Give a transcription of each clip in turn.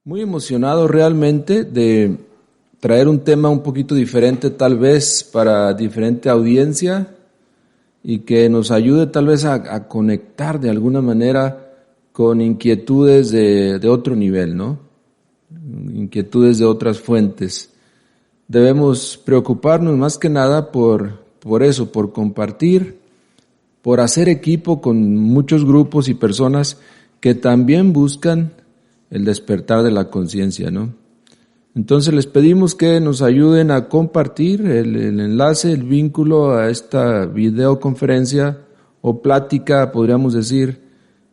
Muy emocionado realmente de traer un tema un poquito diferente tal vez para diferente audiencia y que nos ayude tal vez a conectar de alguna manera con inquietudes de otro nivel, ¿no? Inquietudes de otras fuentes. Debemos preocuparnos más que nada por eso, por compartir, por hacer equipo con muchos grupos y personas que también buscan el despertar de la conciencia, ¿no? Entonces les pedimos que nos ayuden a compartir el enlace, el vínculo a esta videoconferencia o plática, podríamos decir,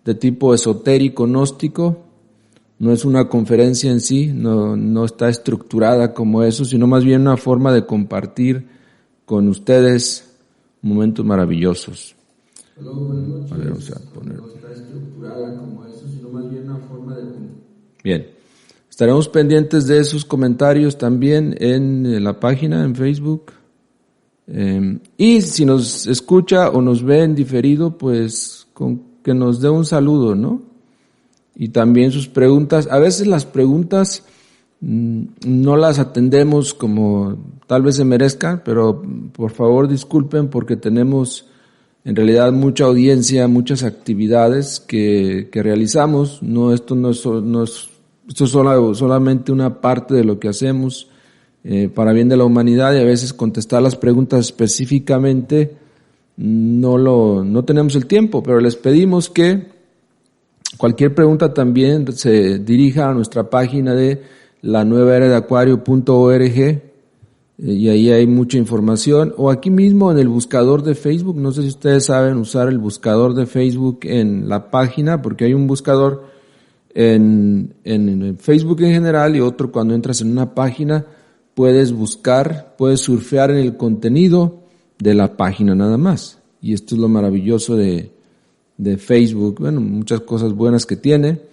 de tipo esotérico, gnóstico. No es una conferencia en sí, no está estructurada como eso, sino más bien una forma de compartir con ustedes momentos maravillosos. A ver, vamos a poner. No está estructurada como eso, sino más bien una forma de... Bien. Estaremos pendientes de sus comentarios también en la página, en Facebook. Y si nos escucha o nos ve en diferido, pues con que nos dé un saludo, ¿no? Y también sus preguntas. A veces las preguntas no las atendemos como tal vez se merezcan, pero por favor disculpen porque tenemos en realidad mucha audiencia, muchas actividades que realizamos. Esto es solamente una parte de lo que hacemos para bien de la humanidad, y a veces contestar las preguntas específicamente no tenemos el tiempo, pero les pedimos que cualquier pregunta también se dirija a nuestra página de lanuevaeradeacuario.org y ahí hay mucha información, o aquí mismo en el buscador de Facebook. No sé si ustedes saben usar el buscador de Facebook en la página, porque hay un buscador en Facebook en general y otro cuando entras en una página. Puedes buscar, puedes surfear en el contenido de la página nada más. Y esto es lo maravilloso de Facebook. Bueno, muchas cosas buenas que tiene.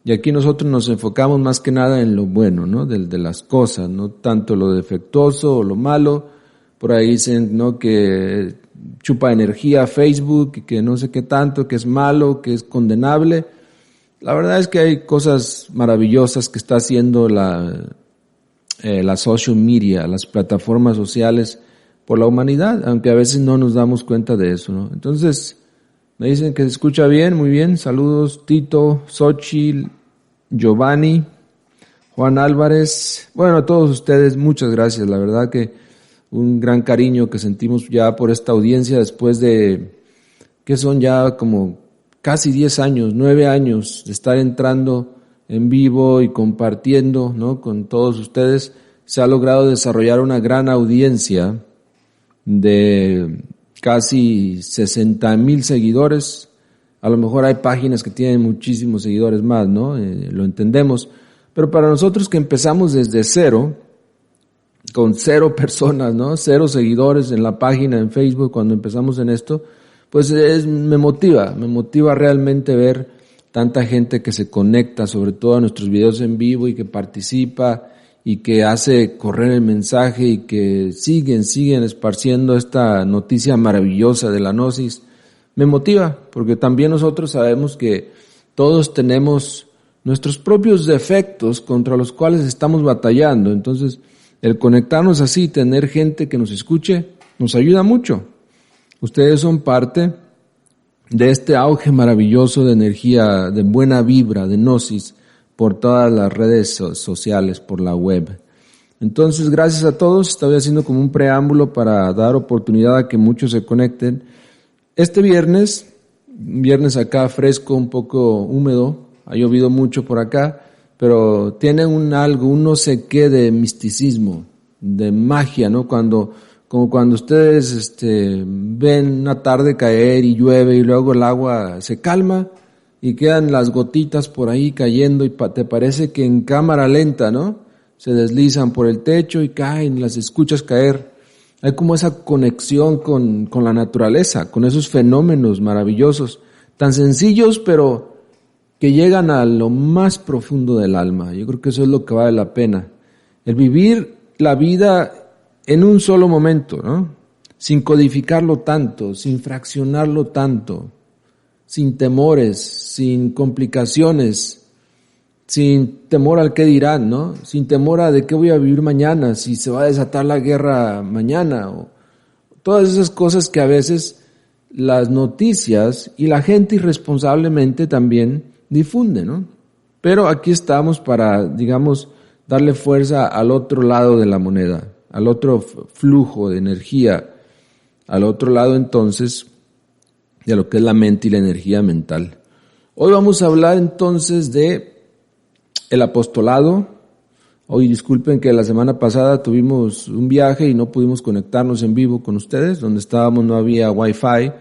Y aquí nosotros nos enfocamos más que nada en lo bueno, ¿no? De las cosas, no tanto lo defectuoso o lo malo. Por ahí dicen, ¿no?, que chupa energía Facebook, que no sé qué tanto, que es malo, que es condenable. La verdad es que hay cosas maravillosas que está haciendo la social media, las plataformas sociales por la humanidad, aunque a veces no nos damos cuenta de eso, ¿no? Entonces, me dicen que se escucha bien, muy bien. Saludos, Tito, Xochitl, Giovanni, Juan Álvarez. Bueno, a todos ustedes, muchas gracias. La verdad que un gran cariño que sentimos ya por esta audiencia después de, que son ya como casi 10 años, 9 años de estar entrando en vivo y compartiendo, ¿no?, con todos ustedes. Se ha logrado desarrollar una gran audiencia de casi 60,000 seguidores. A lo mejor hay páginas que tienen muchísimos seguidores más, ¿no? Lo entendemos. Pero para nosotros que empezamos desde cero, con 0 personas, ¿no? 0 seguidores en la página en Facebook cuando empezamos en esto, pues me motiva realmente ver tanta gente que se conecta, sobre todo a nuestros videos en vivo, y que participa y que hace correr el mensaje y que siguen esparciendo esta noticia maravillosa de la gnosis. Me motiva porque también nosotros sabemos que todos tenemos nuestros propios defectos contra los cuales estamos batallando. Entonces, el conectarnos así, tener gente que nos escuche, nos ayuda mucho. Ustedes son parte de este auge maravilloso de energía, de buena vibra, de gnosis, por todas las redes sociales, por la web. Entonces, gracias a todos. Estoy haciendo como un preámbulo para dar oportunidad a que muchos se conecten. Este viernes acá fresco, un poco húmedo, ha llovido mucho por acá, pero tiene un no sé qué de misticismo, de magia, ¿no? Como cuando ustedes ven una tarde caer y llueve y luego el agua se calma y quedan las gotitas por ahí cayendo y te parece que en cámara lenta, ¿no?, se deslizan por el techo y caen, las escuchas caer. Hay como esa conexión con la naturaleza, con esos fenómenos maravillosos, tan sencillos pero que llegan a lo más profundo del alma. Yo creo que eso es lo que vale la pena. El vivir la vida en un solo momento, ¿no?, sin codificarlo tanto, sin fraccionarlo tanto, sin temores, sin complicaciones, sin temor al qué dirán, ¿no? Sin temor a de qué voy a vivir mañana, si se va a desatar la guerra mañana, o todas esas cosas que a veces las noticias y la gente irresponsablemente también difunden, ¿no? Pero aquí estamos para, digamos, darle fuerza al otro lado de la moneda, al otro flujo de energía, al otro lado entonces de lo que es la mente y la energía mental. Hoy vamos a hablar entonces de el apostolado. Hoy disculpen que la semana pasada tuvimos un viaje y no pudimos conectarnos en vivo con ustedes, donde estábamos no había Wi-Fi,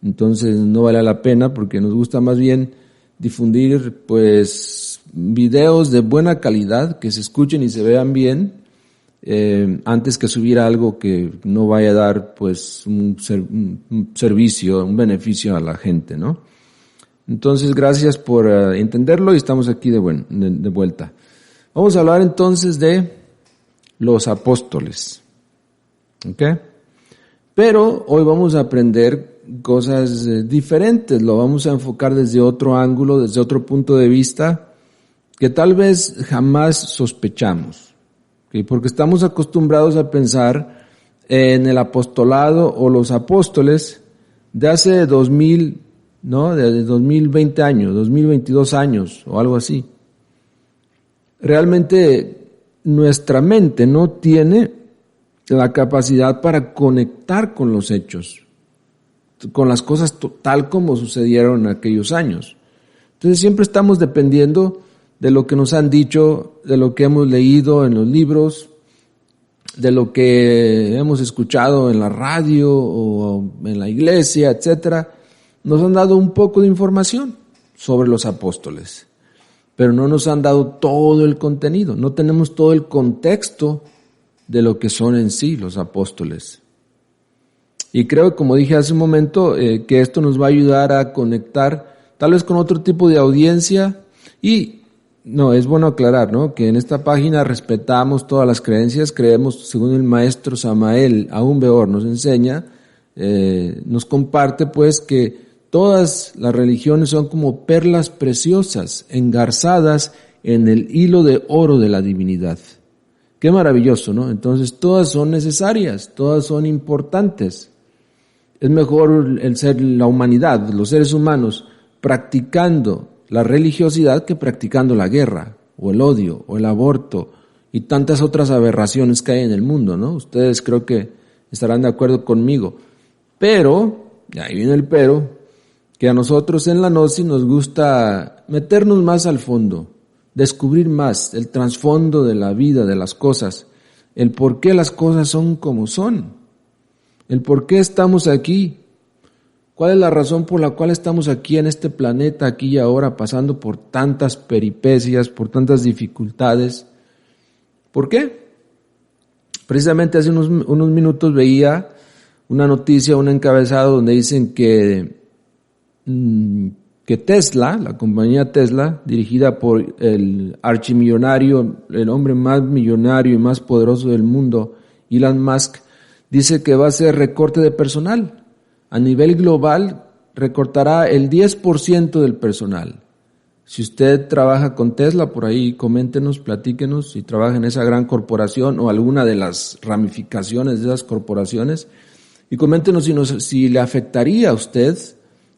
entonces no vale la pena porque nos gusta más bien difundir pues videos de buena calidad, que se escuchen y se vean bien, antes que subir algo que no vaya a dar pues un servicio, un beneficio a la gente, ¿no? Entonces gracias por entenderlo y estamos aquí de vuelta. Vamos a hablar entonces de los apóstoles, ¿ok? Pero hoy vamos a aprender cosas diferentes, lo vamos a enfocar desde otro ángulo, desde otro punto de vista que tal vez jamás sospechamos, ¿okay? Porque estamos acostumbrados a pensar en el apostolado o los apóstoles de hace 2000, ¿no? De 2020 años, 2022 años o algo así. Realmente nuestra mente no tiene la capacidad para conectar con los hechos, con las cosas tal como sucedieron en aquellos años. Entonces siempre estamos dependiendo de lo que nos han dicho, de lo que hemos leído en los libros, de lo que hemos escuchado en la radio o en la iglesia, etcétera. Nos han dado un poco de información sobre los apóstoles, pero no nos han dado todo el contenido, no tenemos todo el contexto de lo que son en sí los apóstoles. Y creo, como dije hace un momento, que esto nos va a ayudar a conectar tal vez con otro tipo de audiencia. Y no, es bueno aclarar, ¿no?, que en esta página respetamos todas las creencias, creemos, según el maestro Samael Aumbeor nos enseña, nos comparte pues que todas las religiones son como perlas preciosas, engarzadas en el hilo de oro de la divinidad. Qué maravilloso, ¿no? Entonces todas son necesarias, todas son importantes. Es mejor la humanidad, los seres humanos, practicando la religiosidad que practicando la guerra, o el odio, o el aborto, y tantas otras aberraciones que hay en el mundo, ¿no? Ustedes creo que estarán de acuerdo conmigo. Pero, y ahí viene el pero, que a nosotros en la Gnosis nos gusta meternos más al fondo, descubrir más el trasfondo de la vida, de las cosas, el por qué las cosas son como son, el por qué estamos aquí, cuál es la razón por la cual estamos aquí en este planeta, aquí y ahora, pasando por tantas peripecias, por tantas dificultades. ¿Por qué? Precisamente hace unos minutos veía una noticia, un encabezado donde dicen que Tesla, la compañía Tesla, dirigida por el archimillonario, el hombre más millonario y más poderoso del mundo, Elon Musk, dice que va a hacer recorte de personal. A nivel global recortará el 10% del personal. Si usted trabaja con Tesla, por ahí coméntenos, platíquenos si trabaja en esa gran corporación o alguna de las ramificaciones de esas corporaciones, y coméntenos si le afectaría a usted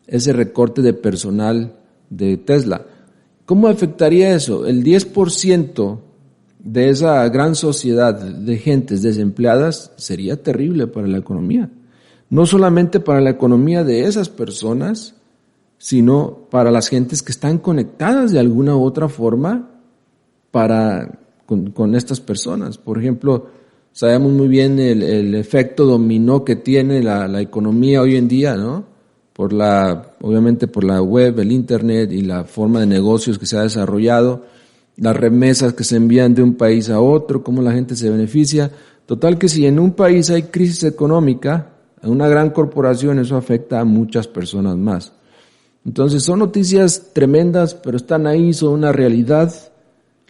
ese recorte de personal de Tesla. ¿Cómo afectaría eso? El 10% de esa gran sociedad de gentes desempleadas sería terrible para la economía. No solamente para la economía de esas personas, sino para las gentes que están conectadas de alguna u otra forma con estas personas. Por ejemplo, sabemos muy bien el efecto dominó que tiene la economía hoy en día, ¿no? Obviamente por la web, el internet y la forma de negocios que se ha desarrollado, las remesas que se envían de un país a otro, cómo la gente se beneficia. Total que si en un país hay crisis económica, en una gran corporación, eso afecta a muchas personas más. Entonces son noticias tremendas, pero están ahí, son una realidad.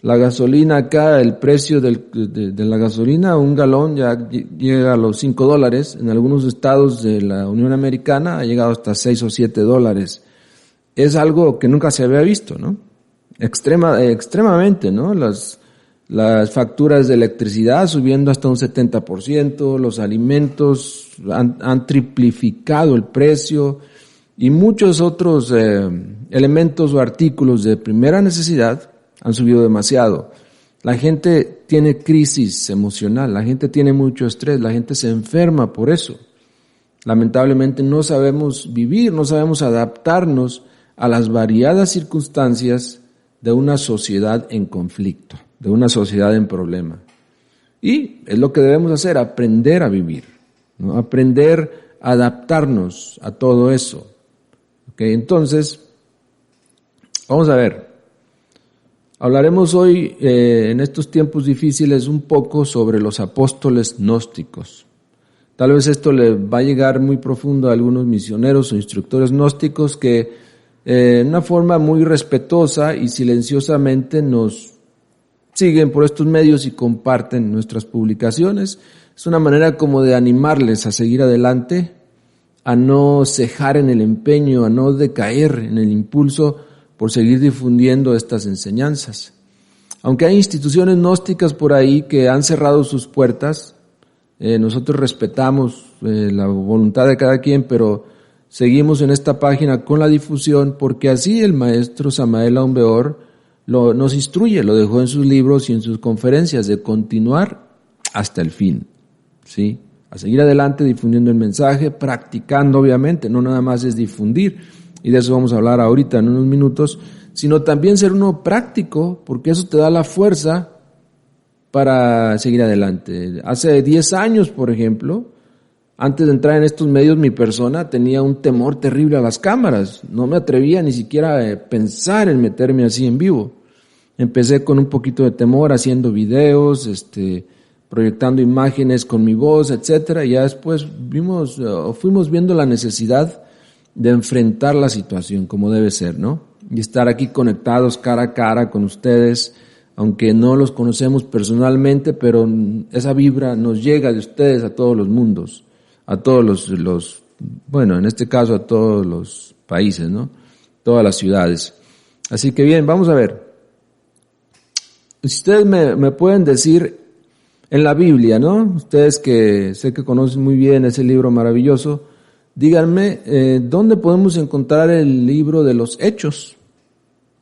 La gasolina acá, el precio de la gasolina, un galón ya llega a los $5. En algunos estados de la Unión Americana ha llegado hasta $6 o $7. Es algo que nunca se había visto, ¿no? extremadamente, ¿no? Las facturas de electricidad subiendo hasta un 70%, los alimentos han triplificado el precio y muchos otros elementos o artículos de primera necesidad han subido demasiado. La gente tiene crisis emocional, la gente tiene mucho estrés, la gente se enferma por eso. Lamentablemente no sabemos vivir, no sabemos adaptarnos a las variadas circunstancias de una sociedad en conflicto, de una sociedad en problema. Y es lo que debemos hacer, aprender a vivir, ¿no? Aprender a adaptarnos a todo eso. ¿Okay? Entonces, vamos a ver. Hablaremos hoy, en estos tiempos difíciles, un poco sobre los apóstoles gnósticos. Tal vez esto le va a llegar muy profundo a algunos misioneros o instructores gnósticos que, de una forma muy respetuosa y silenciosamente nos siguen por estos medios y comparten nuestras publicaciones. Es una manera como de animarles a seguir adelante, a no cejar en el empeño, a no decaer en el impulso por seguir difundiendo estas enseñanzas. Aunque hay instituciones gnósticas por ahí que han cerrado sus puertas, nosotros respetamos la voluntad de cada quien, pero seguimos en esta página con la difusión porque así el maestro Samael Aumbeor nos instruye, lo dejó en sus libros y en sus conferencias, de continuar hasta el fin, ¿sí? A seguir adelante difundiendo el mensaje, practicando obviamente, no nada más es difundir, y de eso vamos a hablar ahorita en unos minutos, sino también ser uno práctico, porque eso te da la fuerza para seguir adelante. Hace 10 años, por ejemplo, antes de entrar en estos medios, mi persona tenía un temor terrible a las cámaras. No me atrevía ni siquiera a pensar en meterme así en vivo. Empecé con un poquito de temor haciendo videos, proyectando imágenes con mi voz, etcétera, y ya después fuimos viendo la necesidad de enfrentar la situación como debe ser, ¿no? Y estar aquí conectados cara a cara con ustedes, aunque no los conocemos personalmente, pero esa vibra nos llega de ustedes a todos los mundos, a todos bueno, en este caso a todos los países, ¿no? Todas las ciudades. Así que bien, vamos a ver. Si ustedes me pueden decir en la Biblia, ¿no? Ustedes que sé que conocen muy bien ese libro maravilloso, díganme, ¿dónde podemos encontrar el libro de los Hechos?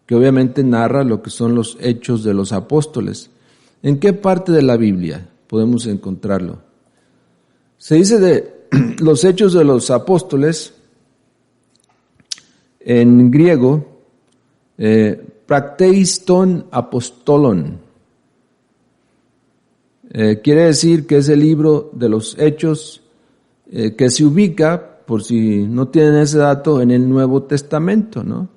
Que obviamente narra lo que son los hechos de los apóstoles. ¿En qué parte de la Biblia podemos encontrarlo? Se dice de los hechos de los apóstoles, en griego, prakteiston apostolon. Quiere decir que es el libro de los hechos que se ubica, por si no tienen ese dato, en el Nuevo Testamento, ¿no?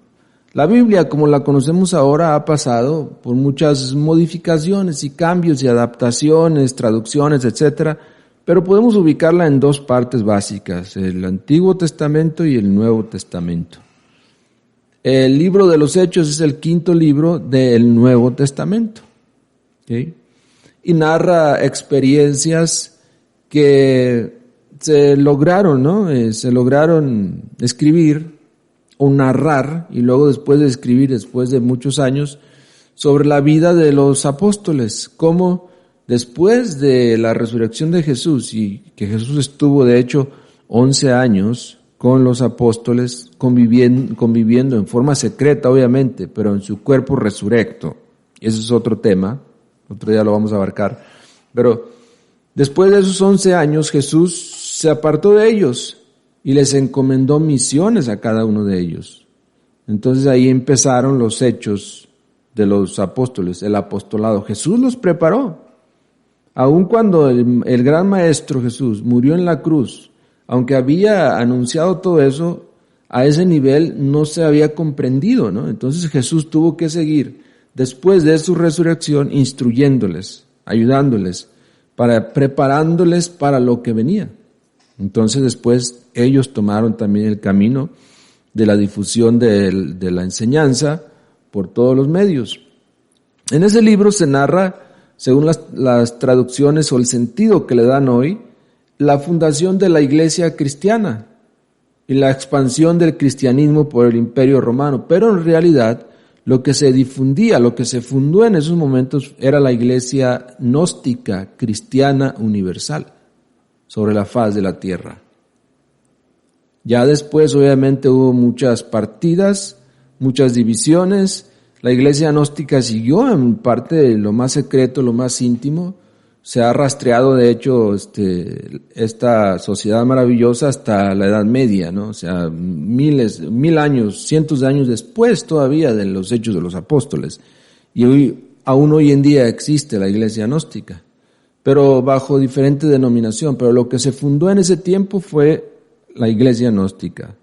La Biblia, como la conocemos ahora, ha pasado por muchas modificaciones y cambios y adaptaciones, traducciones, etcétera, pero podemos ubicarla en dos partes básicas, el Antiguo Testamento y el Nuevo Testamento. El libro de los Hechos es el quinto libro del Nuevo Testamento, ¿okay? Y narra experiencias que se lograron, ¿no? Se lograron escribir o narrar, y luego después de escribir, después de muchos años, sobre la vida de los apóstoles, cómo después de la resurrección de Jesús, y que Jesús estuvo de hecho 11 años con los apóstoles, conviviendo en forma secreta obviamente, pero en su cuerpo resurrecto. Ese es otro tema, otro día lo vamos a abarcar. Pero después de esos 11 años Jesús se apartó de ellos y les encomendó misiones a cada uno de ellos. Entonces ahí empezaron los hechos de los apóstoles, el apostolado. Jesús los preparó. Aun cuando el gran maestro Jesús murió en la cruz, aunque había anunciado todo eso, a ese nivel no se había comprendido, ¿no? Entonces Jesús tuvo que seguir, después de su resurrección, instruyéndoles, ayudándoles, preparándoles para lo que venía. Entonces después ellos tomaron también el camino de la difusión de la enseñanza por todos los medios. En ese libro se narra, según las traducciones o el sentido que le dan hoy, la fundación de la iglesia cristiana y la expansión del cristianismo por el Imperio Romano. Pero en realidad lo que se difundía, lo que se fundó en esos momentos era la iglesia gnóstica cristiana universal sobre la faz de la tierra. Ya después obviamente hubo muchas partidas, muchas divisiones. La iglesia gnóstica siguió en parte de lo más secreto, lo más íntimo. Se ha rastreado, de hecho, esta sociedad maravillosa hasta la Edad Media, ¿no? O sea, 1000 años, cientos de años después todavía de los Hechos de los Apóstoles. Y aún hoy en día existe la iglesia gnóstica, pero bajo diferente denominación. Pero lo que se fundó en ese tiempo fue la iglesia gnóstica.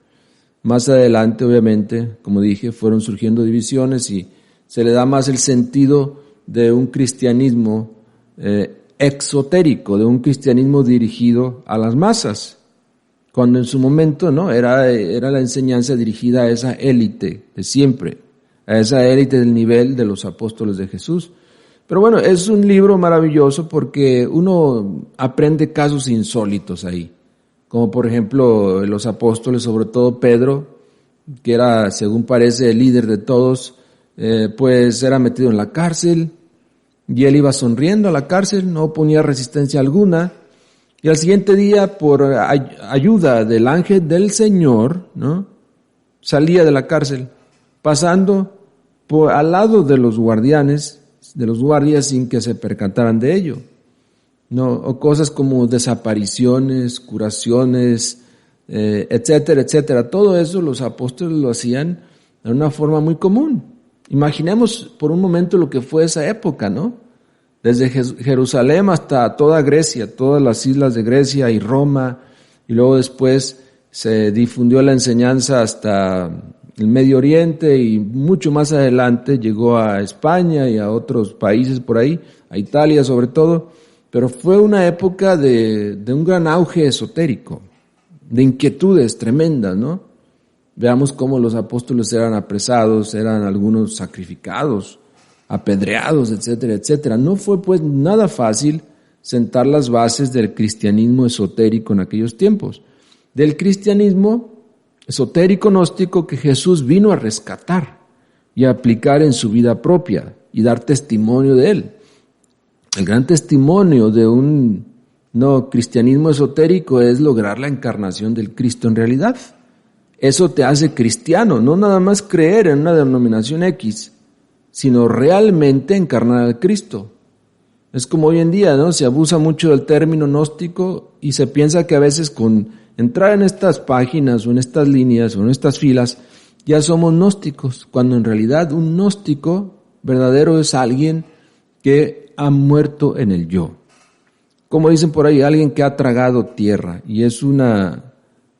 Más adelante, obviamente, como dije, fueron surgiendo divisiones y se le da más el sentido de un cristianismo exotérico, de un cristianismo dirigido a las masas, cuando en su momento no era la enseñanza dirigida a esa élite de siempre, a esa élite del nivel de los apóstoles de Jesús. Pero bueno, es un libro maravilloso porque uno aprende casos insólitos ahí, como por ejemplo los apóstoles, sobre todo Pedro, que era, según parece, el líder de todos, pues era metido en la cárcel. Y él iba sonriendo a la cárcel, no ponía resistencia alguna. Y al siguiente día, por ayuda del ángel del Señor, ¿no?, salía de la cárcel, pasando al lado de los guardianes, de los guardias, sin que se percataran de ello. No, o cosas como desapariciones, curaciones, etcétera, etcétera. Todo eso los apóstoles lo hacían de una forma muy común. Imaginemos por un momento lo que fue esa época, ¿no? Desde Jerusalén hasta toda Grecia, todas las islas de Grecia y Roma, y luego después se difundió la enseñanza hasta el Medio Oriente y mucho más adelante llegó a España y a otros países por ahí, a Italia sobre todo, pero fue una época de un gran auge esotérico, de inquietudes tremendas, ¿no? Veamos cómo los apóstoles eran apresados, eran algunos sacrificados, apedreados, etcétera, etcétera. No fue pues nada fácil sentar las bases del cristianismo esotérico en aquellos tiempos. Del cristianismo esotérico gnóstico que Jesús vino a rescatar y a aplicar en su vida propia y dar testimonio de él. El gran testimonio de un cristianismo esotérico es lograr la encarnación del Cristo en realidad. Eso te hace cristiano, no nada más creer en una denominación X, sino realmente encarnar al Cristo. Es como hoy en día, ¿no? Se abusa mucho del término gnóstico y se piensa que a veces con entrar en estas páginas o en estas líneas o en estas filas ya somos gnósticos, cuando en realidad un gnóstico verdadero es alguien que ha muerto en el yo. Como dicen por ahí, alguien que ha tragado tierra, y es una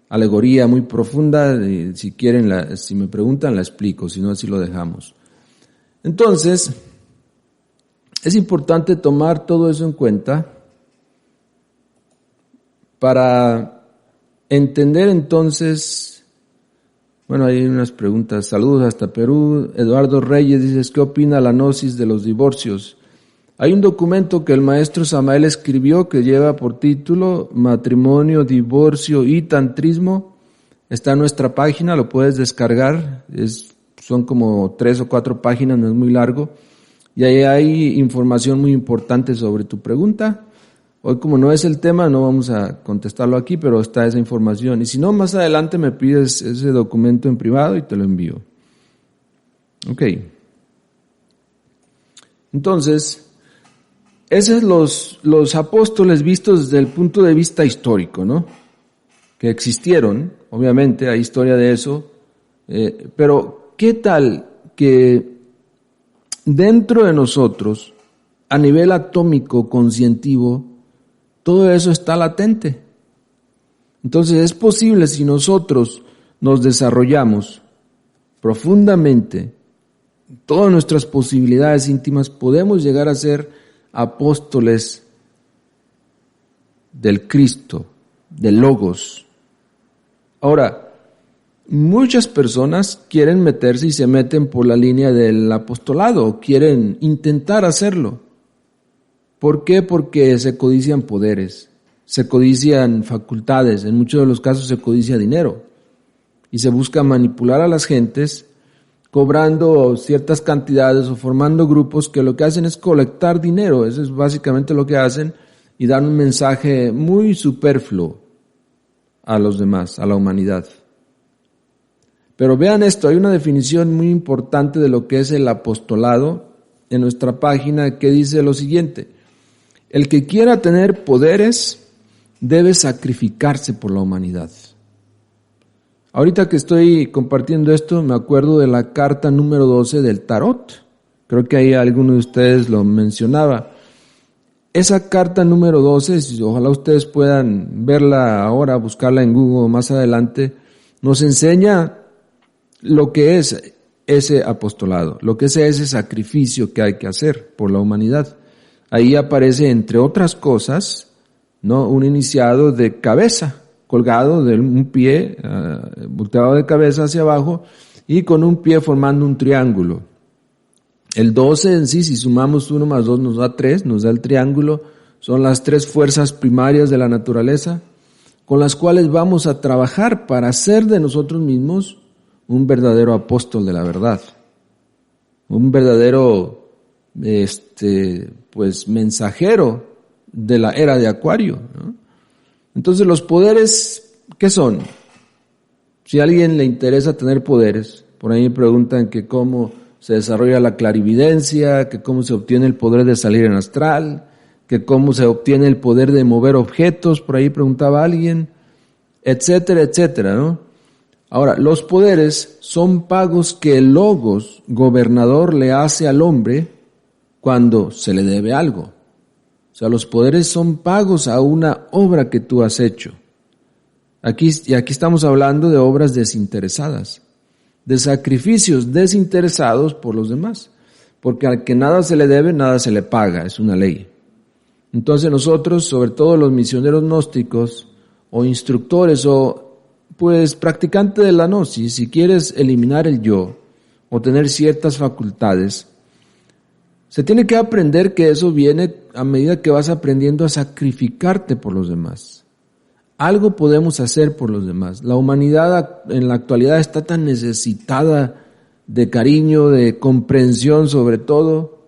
alegoría muy profunda. Si quieren, si me preguntan, la explico, si no, así lo dejamos. Entonces, es importante tomar todo eso en cuenta para entender entonces. Bueno, hay unas preguntas. Saludos hasta Perú. Eduardo Reyes dice, ¿qué opina la gnosis de los divorcios? Hay un documento que el maestro Samael escribió que lleva por título Matrimonio, Divorcio y Tantrismo. Está en nuestra página, lo puedes descargar. Son como 3 o 4 páginas, no es muy largo. Y ahí hay información muy importante sobre tu pregunta. Hoy, como no es el tema, no vamos a contestarlo aquí, pero está esa información. Y si no, más adelante me pides ese documento en privado y te lo envío. Ok. Entonces, esos los apóstoles vistos desde el punto de vista histórico, ¿no? Que existieron, obviamente, hay historia de eso, pero ¿qué tal que dentro de nosotros, a nivel atómico, conscientivo, todo eso está latente? Entonces es posible, si nosotros nos desarrollamos profundamente, todas nuestras posibilidades íntimas, podemos llegar a ser apóstoles del Cristo, del Logos. Ahora, muchas personas quieren meterse y se meten por la línea del apostolado, quieren intentar hacerlo. ¿Por qué? Porque se codician poderes, se codician facultades, en muchos de los casos se codicia dinero y se busca manipular a las gentes cobrando ciertas cantidades o formando grupos que lo que hacen es colectar dinero. Eso es básicamente lo que hacen y dan un mensaje muy superfluo a los demás, a la humanidad. Pero vean esto, hay una definición muy importante de lo que es el apostolado en nuestra página que dice lo siguiente: el que quiera tener poderes debe sacrificarse por la humanidad. Ahorita que estoy compartiendo esto, me acuerdo de la carta número 12 del tarot. Creo que ahí alguno de ustedes lo mencionaba. Esa carta número 12, ojalá ustedes puedan verla ahora, buscarla en Google más adelante, nos enseña lo que es ese apostolado, lo que es ese sacrificio que hay que hacer por la humanidad. Ahí aparece, entre otras cosas, ¿no?, un iniciado de cabeza, colgado de un pie, volteado de cabeza hacia abajo y con un pie formando un triángulo. El 12 en sí, si sumamos 1 más 2 nos da 3, nos da el triángulo. Son las 3 fuerzas primarias de la naturaleza con las cuales vamos a trabajar para hacer de nosotros mismos un verdadero apóstol de la verdad, un verdadero mensajero de la era de Acuario, ¿no? Entonces, los poderes, ¿qué son? Si a alguien le interesa tener poderes, por ahí me preguntan que cómo se desarrolla la clarividencia, que cómo se obtiene el poder de salir en astral, que cómo se obtiene el poder de mover objetos, por ahí preguntaba alguien, etcétera, etcétera, ¿no? Ahora, los poderes son pagos que el Logos, gobernador, le hace al hombre cuando se le debe algo. O sea, los poderes son pagos a una obra que tú has hecho. Aquí estamos hablando de obras desinteresadas, de sacrificios desinteresados por los demás, porque al que nada se le debe, nada se le paga, es una ley. Entonces nosotros, sobre todo los misioneros gnósticos o instructores o practicantes de la gnosis, si quieres eliminar el yo o tener ciertas facultades, se tiene que aprender que eso viene a medida que vas aprendiendo a sacrificarte por los demás. Algo podemos hacer por los demás. La humanidad en la actualidad está tan necesitada de cariño, de comprensión sobre todo,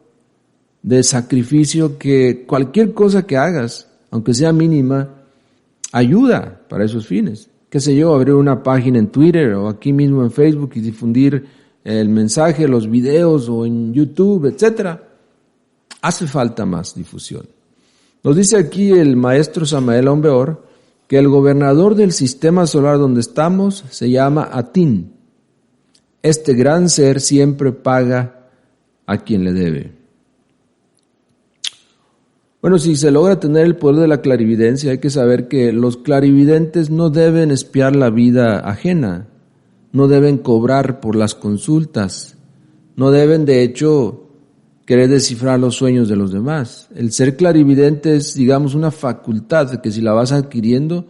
de sacrificio, que cualquier cosa que hagas, aunque sea mínima, ayuda para esos fines. Qué sé yo, abrir una página en Twitter o aquí mismo en Facebook y difundir el mensaje, los videos o en YouTube, etcétera. Hace falta más difusión. Nos dice aquí el maestro Samael Aun Weor que el gobernador del sistema solar donde estamos se llama Atin. Este gran ser siempre paga a quien le debe. Bueno, si se logra tener el poder de la clarividencia, hay que saber que los clarividentes no deben espiar la vida ajena, no deben cobrar por las consultas, no deben de hecho querer descifrar los sueños de los demás. El ser clarividente es, digamos, una facultad que si la vas adquiriendo,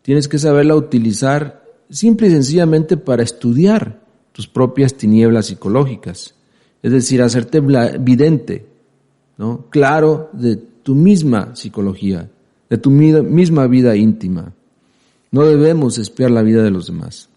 tienes que saberla utilizar simple y sencillamente para estudiar tus propias tinieblas psicológicas. Es decir, hacerte vidente, ¿no?, claro de tu misma psicología, de tu misma vida íntima. No debemos espiar la vida de los demás.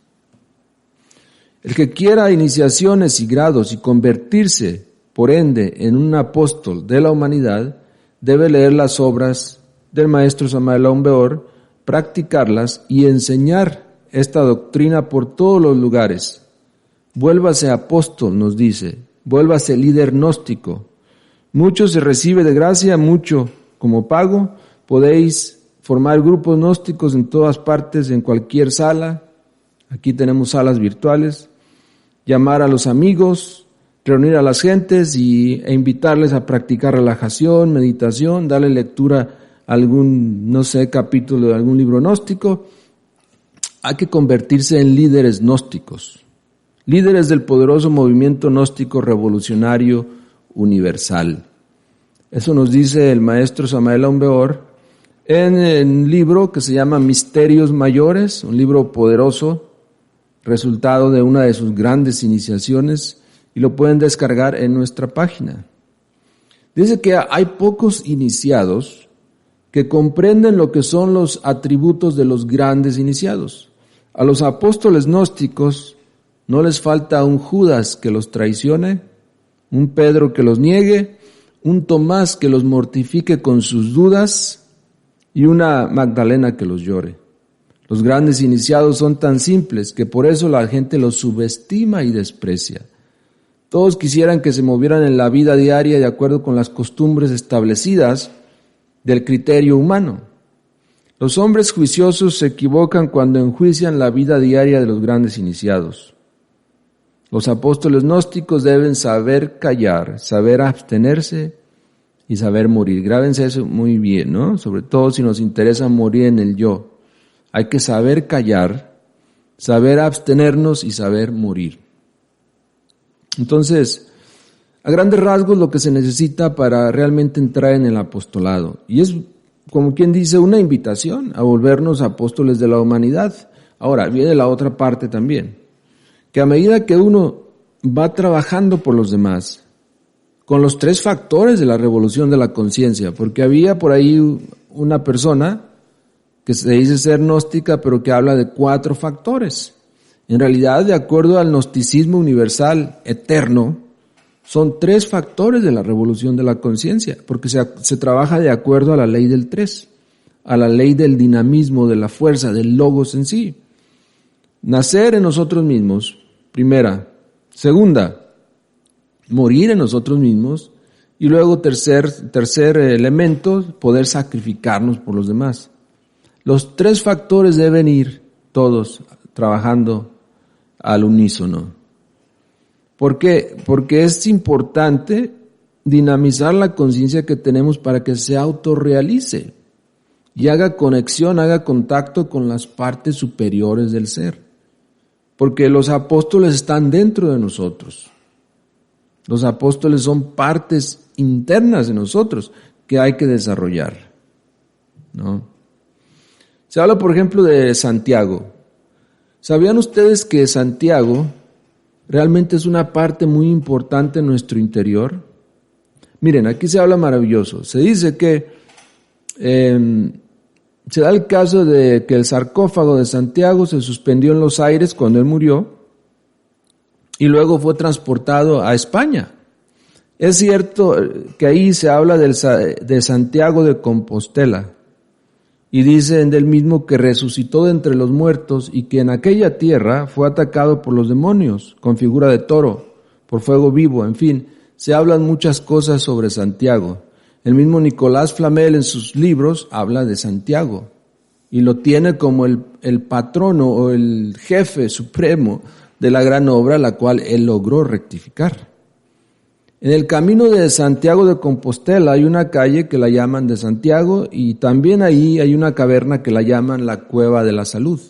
El que quiera iniciaciones y grados y convertirse por ende, en un apóstol de la humanidad, debe leer las obras del maestro Samael Aun Weor, practicarlas y enseñar esta doctrina por todos los lugares. Vuélvase apóstol, nos dice, vuélvase líder gnóstico. Mucho se recibe de gracia, mucho como pago. Podéis formar grupos gnósticos en todas partes, en cualquier sala. Aquí tenemos salas virtuales. Llamar a los amigos, reunir a las gentes e invitarles a practicar relajación, meditación, darle lectura a algún, capítulo de algún libro gnóstico. Hay que convertirse en líderes gnósticos, líderes del poderoso movimiento gnóstico revolucionario universal. Eso nos dice el maestro Samael Aun Weor en un libro que se llama Misterios Mayores, un libro poderoso, resultado de una de sus grandes iniciaciones, y lo pueden descargar en nuestra página. Dice que hay pocos iniciados que comprenden lo que son los atributos de los grandes iniciados. A los apóstoles gnósticos No les falta un Judas que los traicione, un Pedro que los niegue, un Tomás que los mortifique con sus dudas y una Magdalena que los llore. Los grandes iniciados son tan simples que por eso la gente los subestima y desprecia. Todos quisieran que se movieran en la vida diaria de acuerdo con las costumbres establecidas del criterio humano. Los hombres juiciosos se equivocan cuando enjuician la vida diaria de los grandes iniciados. Los apóstoles gnósticos deben saber callar, saber abstenerse y saber morir. Grábense eso muy bien, ¿no? Sobre todo si nos interesa morir en el yo. Hay que saber callar, saber abstenernos y saber morir. Entonces, a grandes rasgos lo que se necesita para realmente entrar en el apostolado. Y es, como quien dice, una invitación a volvernos apóstoles de la humanidad. Ahora, viene la otra parte también, que a medida que uno va trabajando por los demás, con los 3 factores de la revolución de la conciencia, porque había por ahí una persona que se dice ser gnóstica, pero que habla de 4 factores. En realidad, de acuerdo al gnosticismo universal eterno, son 3 factores de la revolución de la conciencia, porque se trabaja de acuerdo a la ley del 3, a la ley del dinamismo, de la fuerza, del logos en sí. Nacer en nosotros mismos, primera. Segunda, morir en nosotros mismos. Y luego tercer elemento, poder sacrificarnos por los demás. Los 3 factores deben ir todos trabajando al unísono. ¿Por qué? Porque es importante dinamizar la conciencia que tenemos para que se autorrealice y haga conexión, haga contacto con las partes superiores del ser. Porque los apóstoles están dentro de nosotros. Los apóstoles son partes internas de nosotros que hay que desarrollar, ¿no? Se habla, por ejemplo, de Santiago. ¿Sabían ustedes que Santiago realmente es una parte muy importante en nuestro interior? Miren, aquí se habla maravilloso. Se dice que se da el caso de que el sarcófago de Santiago se suspendió en los aires cuando él murió y luego fue transportado a España. Es cierto que ahí se habla de Santiago de Compostela. Y dicen del mismo que resucitó de entre los muertos y que en aquella tierra fue atacado por los demonios, con figura de toro, por fuego vivo, en fin, se hablan muchas cosas sobre Santiago. El mismo Nicolás Flamel en sus libros habla de Santiago y lo tiene como el patrono o el jefe supremo de la gran obra, la cual él logró rectificar. En el camino de Santiago de Compostela hay una calle que la llaman de Santiago y también ahí hay una caverna que la llaman la Cueva de la Salud.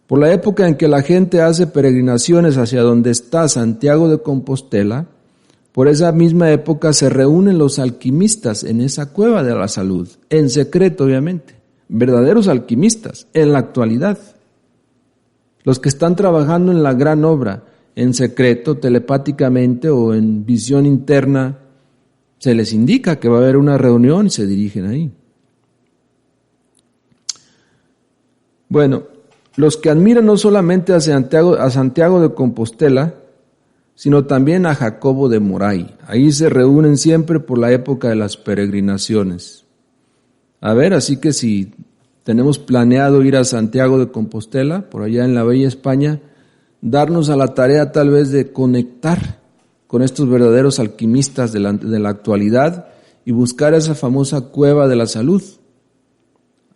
Por la época en que la gente hace peregrinaciones hacia donde está Santiago de Compostela, por esa misma época se reúnen los alquimistas en esa Cueva de la Salud, en secreto obviamente, verdaderos alquimistas en la actualidad. Los que están trabajando en la gran obra, en secreto, telepáticamente o en visión interna, se les indica que va a haber una reunión y se dirigen ahí. Bueno, los que admiran no solamente a Santiago de Compostela, sino también a Jacobo de Moray. Ahí se reúnen siempre por la época de las peregrinaciones. A ver, así que si tenemos planeado ir a Santiago de Compostela, por allá en la bella España, darnos a la tarea tal vez de conectar con estos verdaderos alquimistas de la actualidad y buscar esa famosa Cueva de la Salud.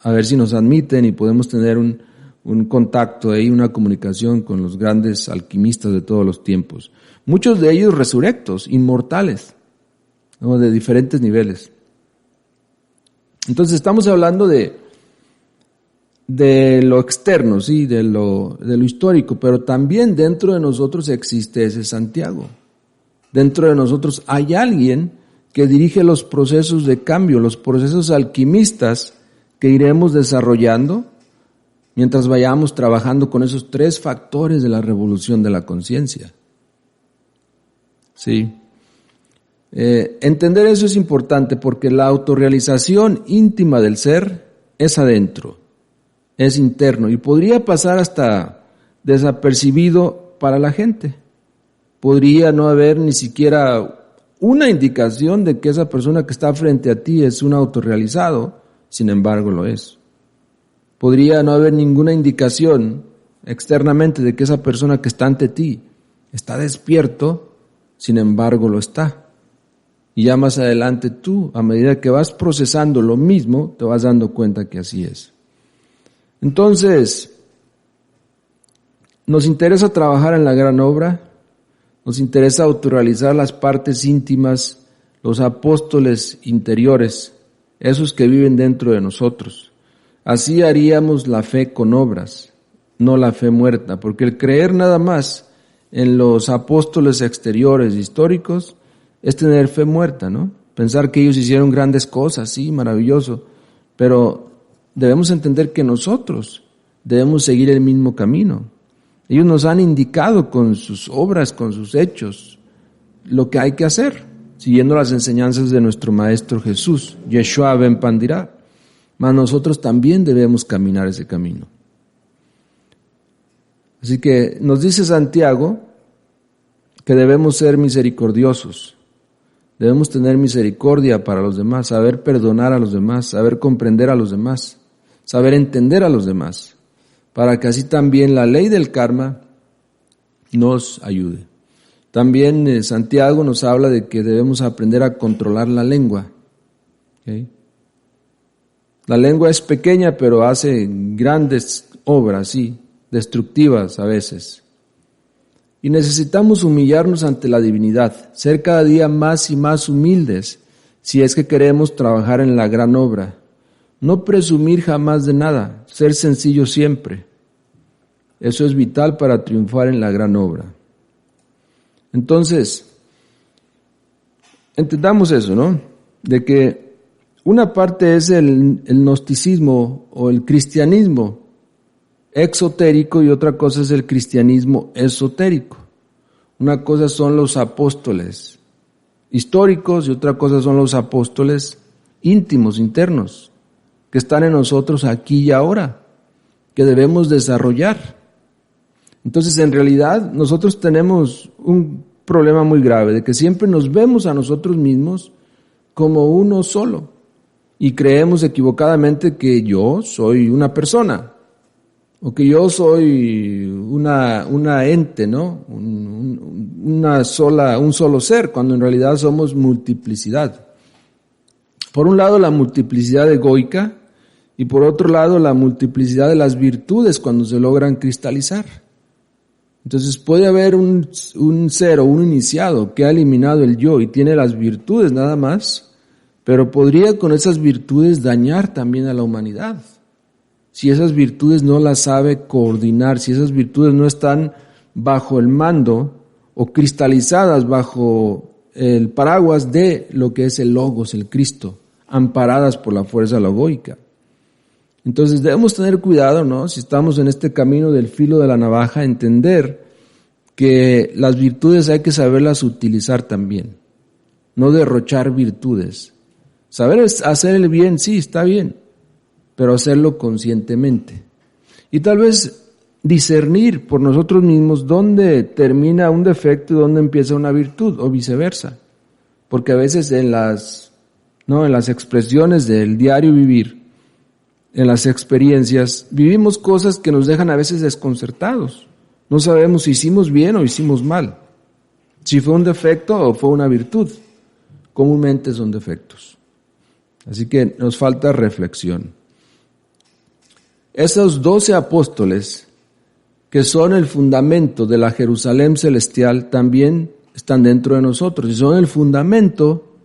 A ver si nos admiten y podemos tener un contacto ahí, una comunicación con los grandes alquimistas de todos los tiempos. Muchos de ellos resurrectos, inmortales, ¿no? De diferentes niveles. Entonces estamos hablando de lo externo, sí, de lo histórico, pero también dentro de nosotros existe ese Santiago. Dentro de nosotros hay alguien que dirige los procesos de cambio, los procesos alquimistas que iremos desarrollando mientras vayamos trabajando con esos 3 factores de la revolución de la conciencia. Sí. Entender eso es importante porque la autorrealización íntima del ser es adentro, es interno y podría pasar hasta desapercibido para la gente. Podría no haber ni siquiera una indicación de que esa persona que está frente a ti es un autorrealizado, sin embargo lo es. Podría no haber ninguna indicación externamente de que esa persona que está ante ti está despierto, sin embargo lo está. Y ya más adelante tú, a medida que vas procesando lo mismo, te vas dando cuenta que así es. Entonces, nos interesa trabajar en la gran obra, nos interesa autorrealizar las partes íntimas, los apóstoles interiores, esos que viven dentro de nosotros. Así haríamos la fe con obras, no la fe muerta, porque el creer nada más en los apóstoles exteriores históricos es tener fe muerta, ¿no? Pensar que ellos hicieron grandes cosas, sí, maravilloso, pero debemos entender que nosotros debemos seguir el mismo camino. Ellos nos han indicado con sus obras, con sus hechos, lo que hay que hacer, siguiendo las enseñanzas de nuestro Maestro Jesús, Yeshua ben Pandirá. Mas nosotros también debemos caminar ese camino. Así que nos dice Santiago que debemos ser misericordiosos. Debemos tener misericordia para los demás, saber perdonar a los demás, saber comprender a los demás, saber entender a los demás, para que así también la ley del karma nos ayude. También Santiago nos habla de que debemos aprender a controlar la lengua. ¿Okay? La lengua es pequeña, pero hace grandes obras, sí, destructivas a veces. Y necesitamos humillarnos ante la divinidad, ser cada día más y más humildes si es que queremos trabajar en la gran obra. No presumir jamás de nada, ser sencillo siempre. Eso es vital para triunfar en la gran obra. Entonces, entendamos eso, ¿no? De que una parte es el gnosticismo o el cristianismo exotérico y otra cosa es el cristianismo esotérico. Una cosa son los apóstoles históricos y otra cosa son los apóstoles íntimos, internos, que están en nosotros aquí y ahora, que debemos desarrollar. Entonces, en realidad, nosotros tenemos un problema muy grave, de que siempre nos vemos a nosotros mismos como uno solo y creemos equivocadamente que yo soy una persona o que yo soy una ente, ¿no? Un solo ser, cuando en realidad somos multiplicidad. Por un lado, la multiplicidad egoica y por otro lado, la multiplicidad de las virtudes cuando se logran cristalizar. Entonces puede haber un ser o un iniciado que ha eliminado el yo y tiene las virtudes nada más, pero podría con esas virtudes dañar también a la humanidad. Si esas virtudes no las sabe coordinar, si esas virtudes no están bajo el mando o cristalizadas bajo el paraguas de lo que es el Logos, el Cristo, amparadas por la fuerza logoica. Entonces debemos tener cuidado, ¿no? Si estamos en este camino del filo de la navaja, entender que las virtudes hay que saberlas utilizar también, no derrochar virtudes. Saber hacer el bien, sí, está bien, pero hacerlo conscientemente. Y tal vez discernir por nosotros mismos dónde termina un defecto y dónde empieza una virtud, o viceversa. Porque a veces en las expresiones del diario vivir, en las experiencias, vivimos cosas que nos dejan a veces desconcertados. No sabemos si hicimos bien o hicimos mal, si fue un defecto o fue una virtud. Comúnmente son defectos. Así que nos falta reflexión. Esos 12 apóstoles, que son el fundamento de la Jerusalén celestial, también están dentro de nosotros y son el fundamento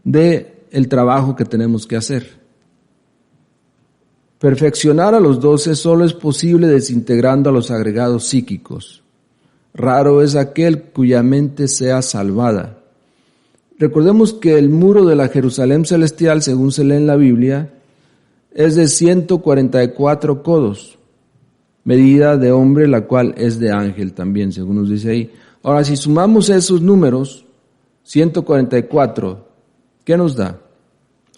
del trabajo que tenemos que hacer. Perfeccionar a los 12 solo es posible desintegrando a los agregados psíquicos. Raro es aquel cuya mente sea salvada. Recordemos que el muro de la Jerusalén celestial, según se lee en la Biblia, es de 144 codos, medida de hombre, la cual es de ángel también, según nos dice ahí. Ahora, si sumamos esos números, 144, ¿qué nos da?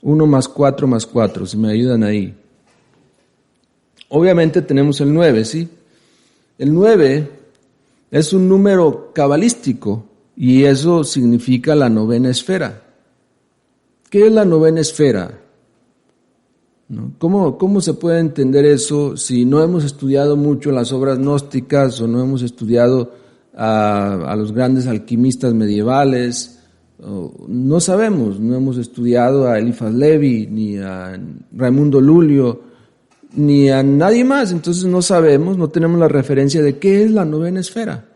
1 más 4 más 4, si me ayudan ahí. Obviamente tenemos el 9, ¿sí? El 9 Es un número cabalístico y eso significa la novena esfera. ¿Qué es la novena esfera? ¿No? ¿Cómo se puede entender eso si no hemos estudiado mucho las obras gnósticas o no hemos estudiado a los grandes alquimistas medievales? No sabemos, no hemos estudiado a Eliphas Levi, ni a Raimundo Lulio, ni a nadie más, entonces no sabemos, no tenemos la referencia de qué es la novena esfera,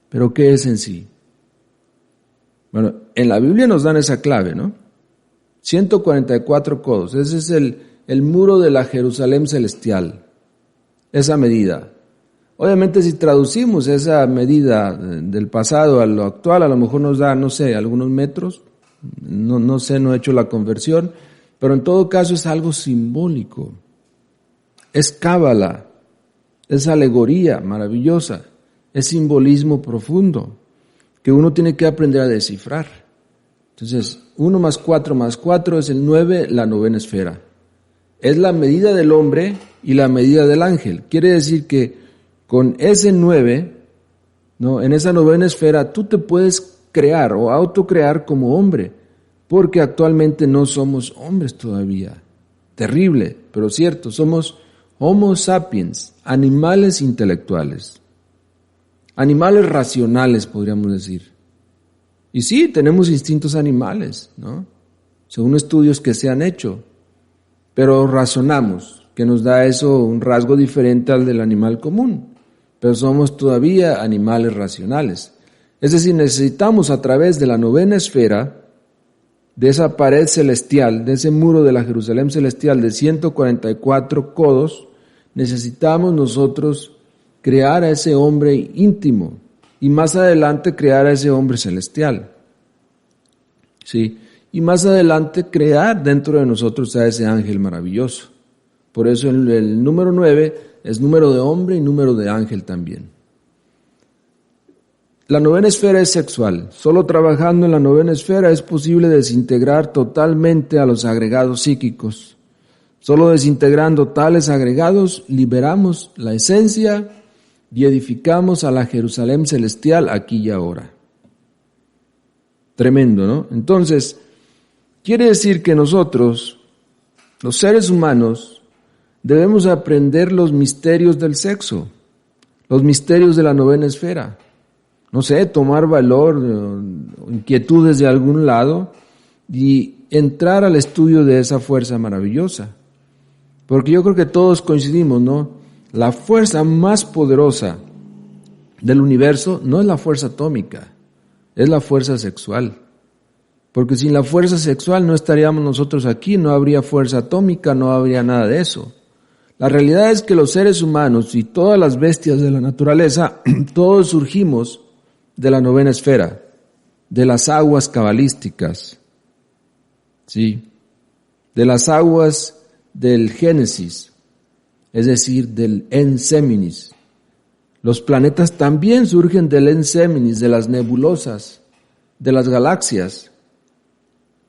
pero qué es en sí. Bueno, en la Biblia nos dan esa clave, ¿no? 144 codos, ese es el muro de la Jerusalén celestial, esa medida. Obviamente si traducimos esa medida del pasado a lo actual, a lo mejor nos da, no sé, algunos metros, no sé, no he hecho la conversión, pero en todo caso es algo simbólico. Es cábala, es alegoría maravillosa, es simbolismo profundo que uno tiene que aprender a descifrar. Entonces, 1 más 4 es el 9, la novena esfera. Es la medida del hombre y la medida del ángel. Quiere decir que con ese 9, ¿no? En esa novena esfera tú te puedes crear o autocrear como hombre, porque actualmente no somos hombres todavía. Terrible, pero cierto, somos Homo sapiens, animales intelectuales, animales racionales, podríamos decir. Y sí, tenemos instintos animales, ¿no? Según estudios que se han hecho, pero razonamos, que nos da eso un rasgo diferente al del animal común, pero somos todavía animales racionales. Es decir, necesitamos a través de la novena esfera, de esa pared celestial, de ese muro de la Jerusalén celestial de 144 codos, necesitamos nosotros crear a ese hombre íntimo y más adelante crear a ese hombre celestial. ¿Sí? Y más adelante crear dentro de nosotros a ese ángel maravilloso. Por eso el número 9 es número de hombre y número de ángel también. La novena esfera es sexual. Solo trabajando en la novena esfera es posible desintegrar totalmente a los agregados psíquicos. Solo desintegrando tales agregados liberamos la esencia y edificamos a la Jerusalén celestial aquí y ahora. Tremendo, ¿no? Entonces, quiere decir que nosotros, los seres humanos, debemos aprender los misterios del sexo, los misterios de la novena esfera. No sé, tomar valor, inquietudes de algún lado y entrar al estudio de esa fuerza maravillosa. Porque yo creo que todos coincidimos, ¿no? La fuerza más poderosa del universo no es la fuerza atómica, es la fuerza sexual. Porque sin la fuerza sexual no estaríamos nosotros aquí, no habría fuerza atómica, no habría nada de eso. La realidad es que los seres humanos y todas las bestias de la naturaleza, todos surgimos de la novena esfera, de las aguas cabalísticas, ¿sí? De las aguas del Génesis, es decir, del Enseminis. Los planetas también surgen del Enseminis, de las nebulosas, de las galaxias.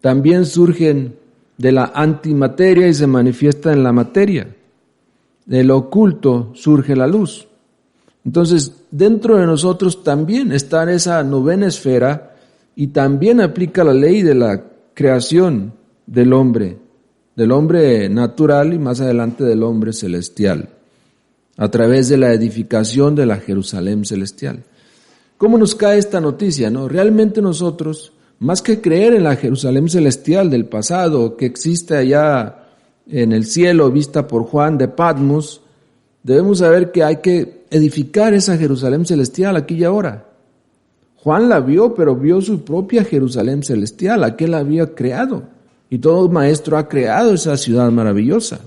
También surgen de la antimateria y se manifiestan en la materia. De lo oculto surge la luz. Entonces, dentro de nosotros también está esa novena esfera y también aplica la ley de la creación del hombre natural y más adelante del hombre celestial, a través de la edificación de la Jerusalén celestial. ¿Cómo nos cae esta noticia, no? Realmente nosotros, más que creer en la Jerusalén celestial del pasado, que existe allá en el cielo, vista por Juan de Patmos, debemos saber que hay que edificar esa Jerusalén celestial aquí y ahora. Juan la vio, pero vio su propia Jerusalén celestial, la que él había creado. Y todo maestro ha creado esa ciudad maravillosa,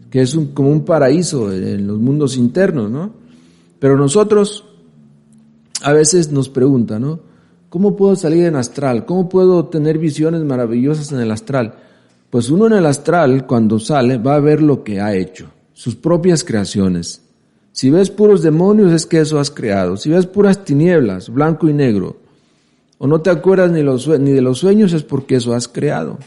que es como un paraíso en los mundos internos, ¿no? Pero nosotros a veces nos preguntan, ¿no? ¿Cómo puedo salir en astral? ¿Cómo puedo tener visiones maravillosas en el astral? Pues uno en el astral, cuando sale, va a ver lo que ha hecho, sus propias creaciones. Si ves puros demonios, es que eso has creado. Si ves puras tinieblas, blanco y negro, o no te acuerdas ni de los sueños, es porque eso has creado.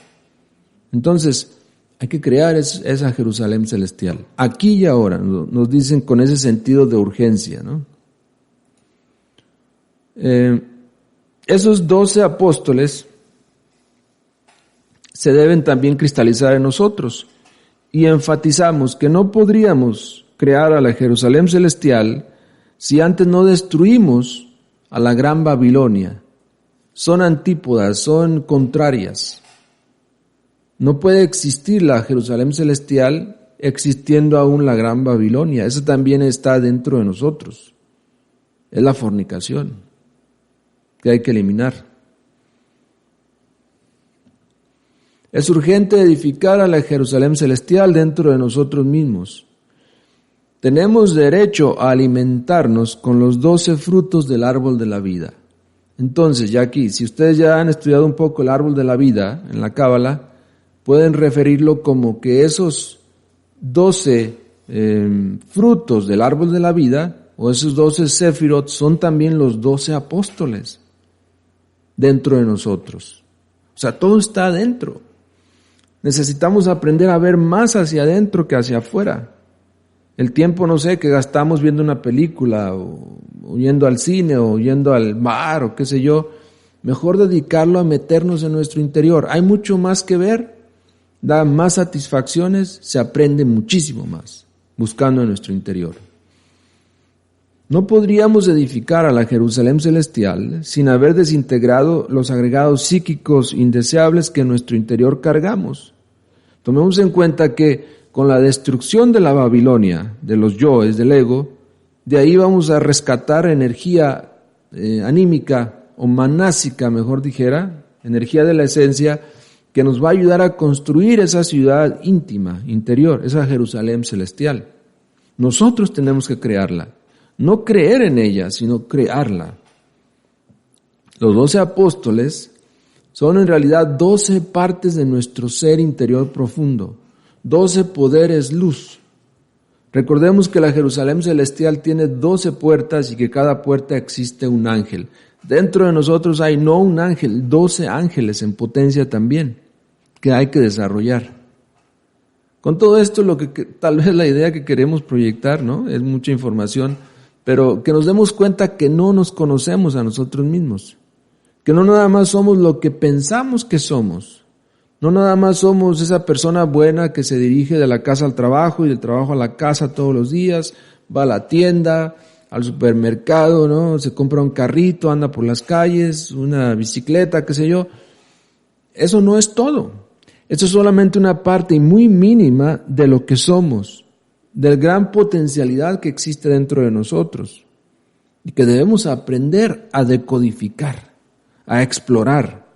Entonces, hay que crear esa Jerusalén celestial, aquí y ahora, nos dicen con ese sentido de urgencia, ¿no? Esos 12 apóstoles se deben también cristalizar en nosotros. Y enfatizamos que no podríamos crear a la Jerusalén celestial si antes no destruimos a la Gran Babilonia. Son antípodas, son contrarias. No puede existir la Jerusalén celestial existiendo aún la Gran Babilonia. Eso también está dentro de nosotros. Es la fornicación que hay que eliminar. Es urgente edificar a la Jerusalén celestial dentro de nosotros mismos. Tenemos derecho a alimentarnos con los 12 frutos del árbol de la vida. Entonces, ya aquí, si ustedes ya han estudiado un poco el árbol de la vida en la Cábala, pueden referirlo como que esos 12 frutos del árbol de la vida, o esos 12 sefirot, son también los 12 apóstoles dentro de nosotros. O sea, todo está adentro. Necesitamos aprender a ver más hacia adentro que hacia afuera. El tiempo, no sé, que gastamos viendo una película o yendo al cine o yendo al mar o qué sé yo, mejor dedicarlo a meternos en nuestro interior. Hay mucho más que ver, da más satisfacciones, se aprende muchísimo más buscando en nuestro interior. No podríamos edificar a la Jerusalén celestial sin haber desintegrado los agregados psíquicos indeseables que en nuestro interior cargamos. Tomemos en cuenta que con la destrucción de la Babilonia, de los yoes, del ego, de ahí vamos a rescatar energía anímica o manásica, mejor dijera, energía de la esencia, que nos va a ayudar a construir esa ciudad íntima, interior, esa Jerusalén celestial. Nosotros tenemos que crearla. No creer en ella, sino crearla. Los 12 apóstoles son en realidad 12 partes de nuestro ser interior profundo, 12 poderes luz. Recordemos que la Jerusalén celestial tiene 12 puertas y que cada puerta existe un ángel. Dentro de nosotros hay no un ángel, 12 ángeles en potencia también, que hay que desarrollar. Con todo esto, lo que tal vez la idea que queremos proyectar, ¿no? Es mucha información, pero que nos demos cuenta que no nos conocemos a nosotros mismos, que no nada más somos lo que pensamos que somos, no nada más somos esa persona buena que se dirige de la casa al trabajo y del trabajo a la casa todos los días, va a la tienda, al supermercado, ¿no? Se compra un carrito, anda por las calles, una bicicleta, qué sé yo. Eso no es todo. Eso es solamente una parte muy mínima de lo que somos, de la gran potencialidad que existe dentro de nosotros y que debemos aprender a decodificar, a explorar,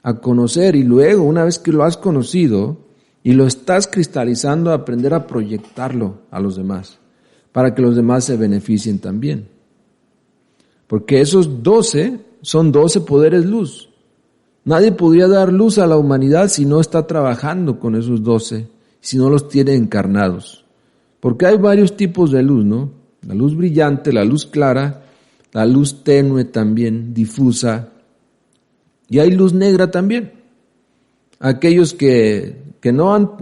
a conocer, y luego, una vez que lo has conocido y lo estás cristalizando, aprender a proyectarlo a los demás, para que los demás se beneficien también. Porque esos 12 son 12 poderes luz. Nadie podría dar luz a la humanidad si no está trabajando con esos 12, si no los tiene encarnados. Porque hay varios tipos de luz, ¿no? La luz brillante, la luz clara, la luz tenue también, difusa, y hay luz negra también. Aquellos que no han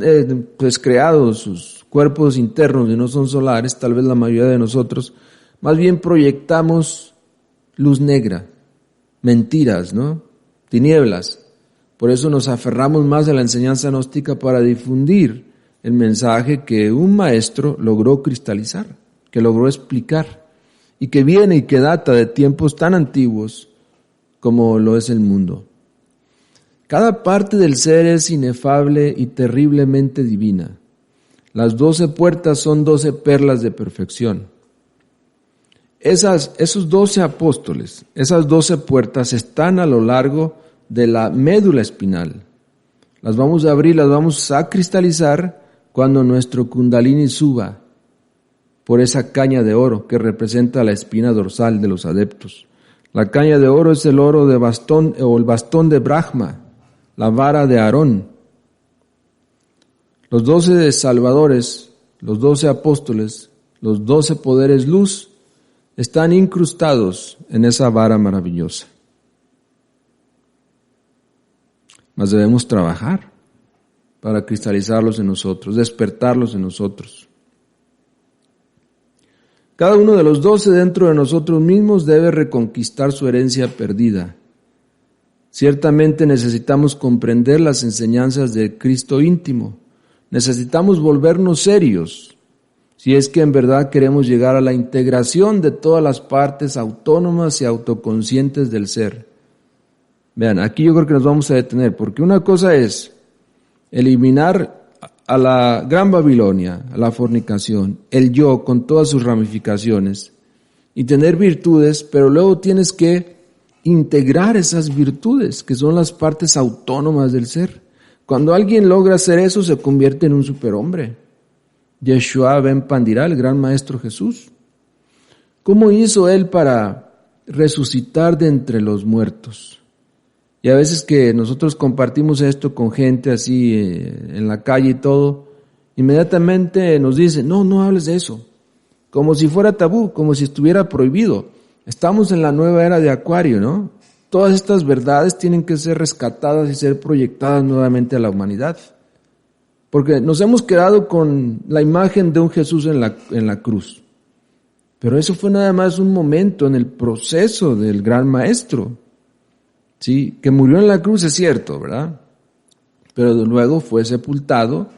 creado sus cuerpos internos y no son solares, tal vez la mayoría de nosotros, más bien proyectamos luz negra, mentiras, ¿no? Tinieblas. Por eso nos aferramos más a la enseñanza gnóstica para difundir el mensaje que un maestro logró cristalizar, que logró explicar, y que viene y que data de tiempos tan antiguos como lo es el mundo. Cada parte del ser es inefable y terriblemente divina. Las 12 puertas son 12 perlas de perfección. Esos 12 apóstoles, esas 12 puertas están a lo largo de la médula espinal. Las vamos a abrir, las vamos a cristalizar cuando nuestro kundalini suba por esa caña de oro que representa la espina dorsal de los adeptos. La caña de oro es el oro de bastón o el bastón de Brahma, la vara de Aarón. Los 12 salvadores, los 12 apóstoles, los 12 poderes luz están incrustados en esa vara maravillosa. Mas debemos trabajar para cristalizarlos en nosotros, despertarlos en nosotros. Cada uno de los 12 dentro de nosotros mismos debe reconquistar su herencia perdida. Ciertamente necesitamos comprender las enseñanzas del Cristo íntimo. Necesitamos volvernos serios, si es que en verdad queremos llegar a la integración de todas las partes autónomas y autoconscientes del ser. Vean, aquí yo creo que nos vamos a detener, porque una cosa es eliminar a la Gran Babilonia, a la fornicación, el yo con todas sus ramificaciones, y tener virtudes, pero luego tienes que integrar esas virtudes, que son las partes autónomas del ser. Cuando alguien logra hacer eso, se convierte en un superhombre. Yeshua ben Pandirá, el gran maestro Jesús. ¿Cómo hizo él para resucitar de entre los muertos? Y a veces que nosotros compartimos esto con gente así en la calle y todo, inmediatamente nos dicen, no hables de eso, como si fuera tabú, como si estuviera prohibido. Estamos en la nueva era de Acuario, ¿no? Todas estas verdades tienen que ser rescatadas y ser proyectadas nuevamente a la humanidad. Porque nos hemos quedado con la imagen de un Jesús en la cruz. Pero eso fue nada más un momento en el proceso del gran maestro. Sí, que murió en la cruz es cierto, ¿verdad? Pero luego fue sepultado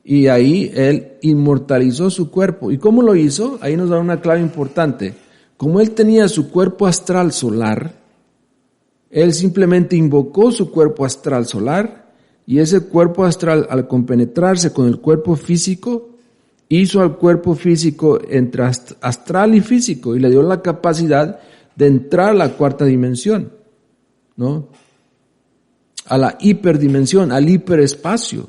y ahí él inmortalizó su cuerpo. ¿Y cómo lo hizo? Ahí nos da una clave importante. Como él tenía su cuerpo astral solar, él simplemente invocó su cuerpo astral solar y ese cuerpo astral, al compenetrarse con el cuerpo físico, hizo al cuerpo físico entre astral y físico y le dio la capacidad de entrar a la cuarta dimensión, ¿no? A la hiperdimensión, al hiperespacio.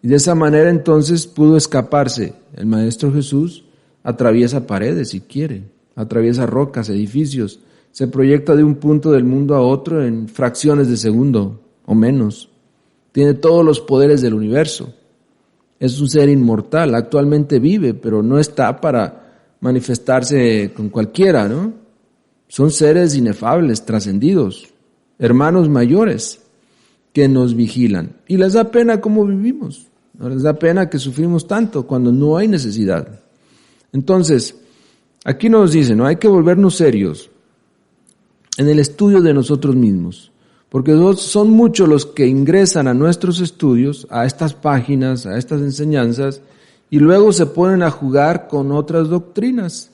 Y de esa manera entonces pudo escaparse. El Maestro Jesús atraviesa paredes si quiere, atraviesa rocas, edificios, se proyecta de un punto del mundo a otro en fracciones de segundo o menos. Tiene todos los poderes del universo. Es un ser inmortal, actualmente vive, pero no está para manifestarse con cualquiera, ¿no? Son seres inefables, trascendidos, hermanos mayores que nos vigilan. Y les da pena cómo vivimos, no les da pena que sufrimos tanto cuando no hay necesidad. Entonces, aquí nos dice, ¿no? Hay que volvernos serios en el estudio de nosotros mismos, porque son muchos los que ingresan a nuestros estudios, a estas páginas, a estas enseñanzas, y luego se ponen a jugar con otras doctrinas.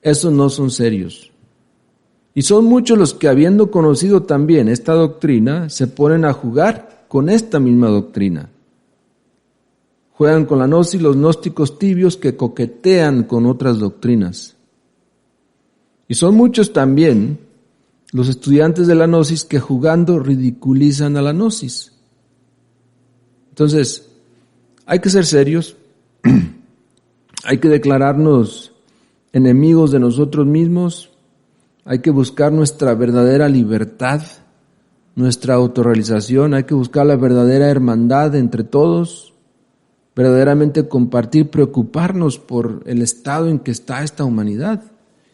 Esos no son serios. Y son muchos los que, habiendo conocido también esta doctrina, se ponen a jugar con esta misma doctrina. Juegan con la gnosis los gnósticos tibios que coquetean con otras doctrinas. Y son muchos también los estudiantes de la gnosis que jugando ridiculizan a la gnosis. Entonces, hay que ser serios, hay que declararnos enemigos de nosotros mismos, hay que buscar nuestra verdadera libertad, nuestra autorrealización, hay que buscar la verdadera hermandad entre todos, verdaderamente compartir, preocuparnos por el estado en que está esta humanidad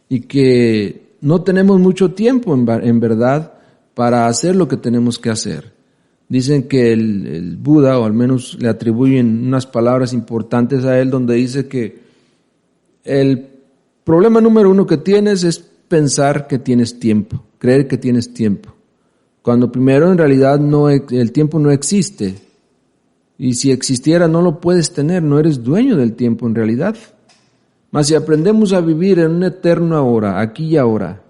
y que no tenemos mucho tiempo en verdad para hacer lo que tenemos que hacer. Dicen que el Buda, o al menos le atribuyen unas palabras importantes a él, donde dice que el problema número uno que tienes es pensar que tienes tiempo, creer que tienes tiempo, cuando primero en realidad el tiempo no existe, y si existiera no lo puedes tener, no eres dueño del tiempo en realidad. Mas si aprendemos a vivir en un eterno ahora, aquí y ahora,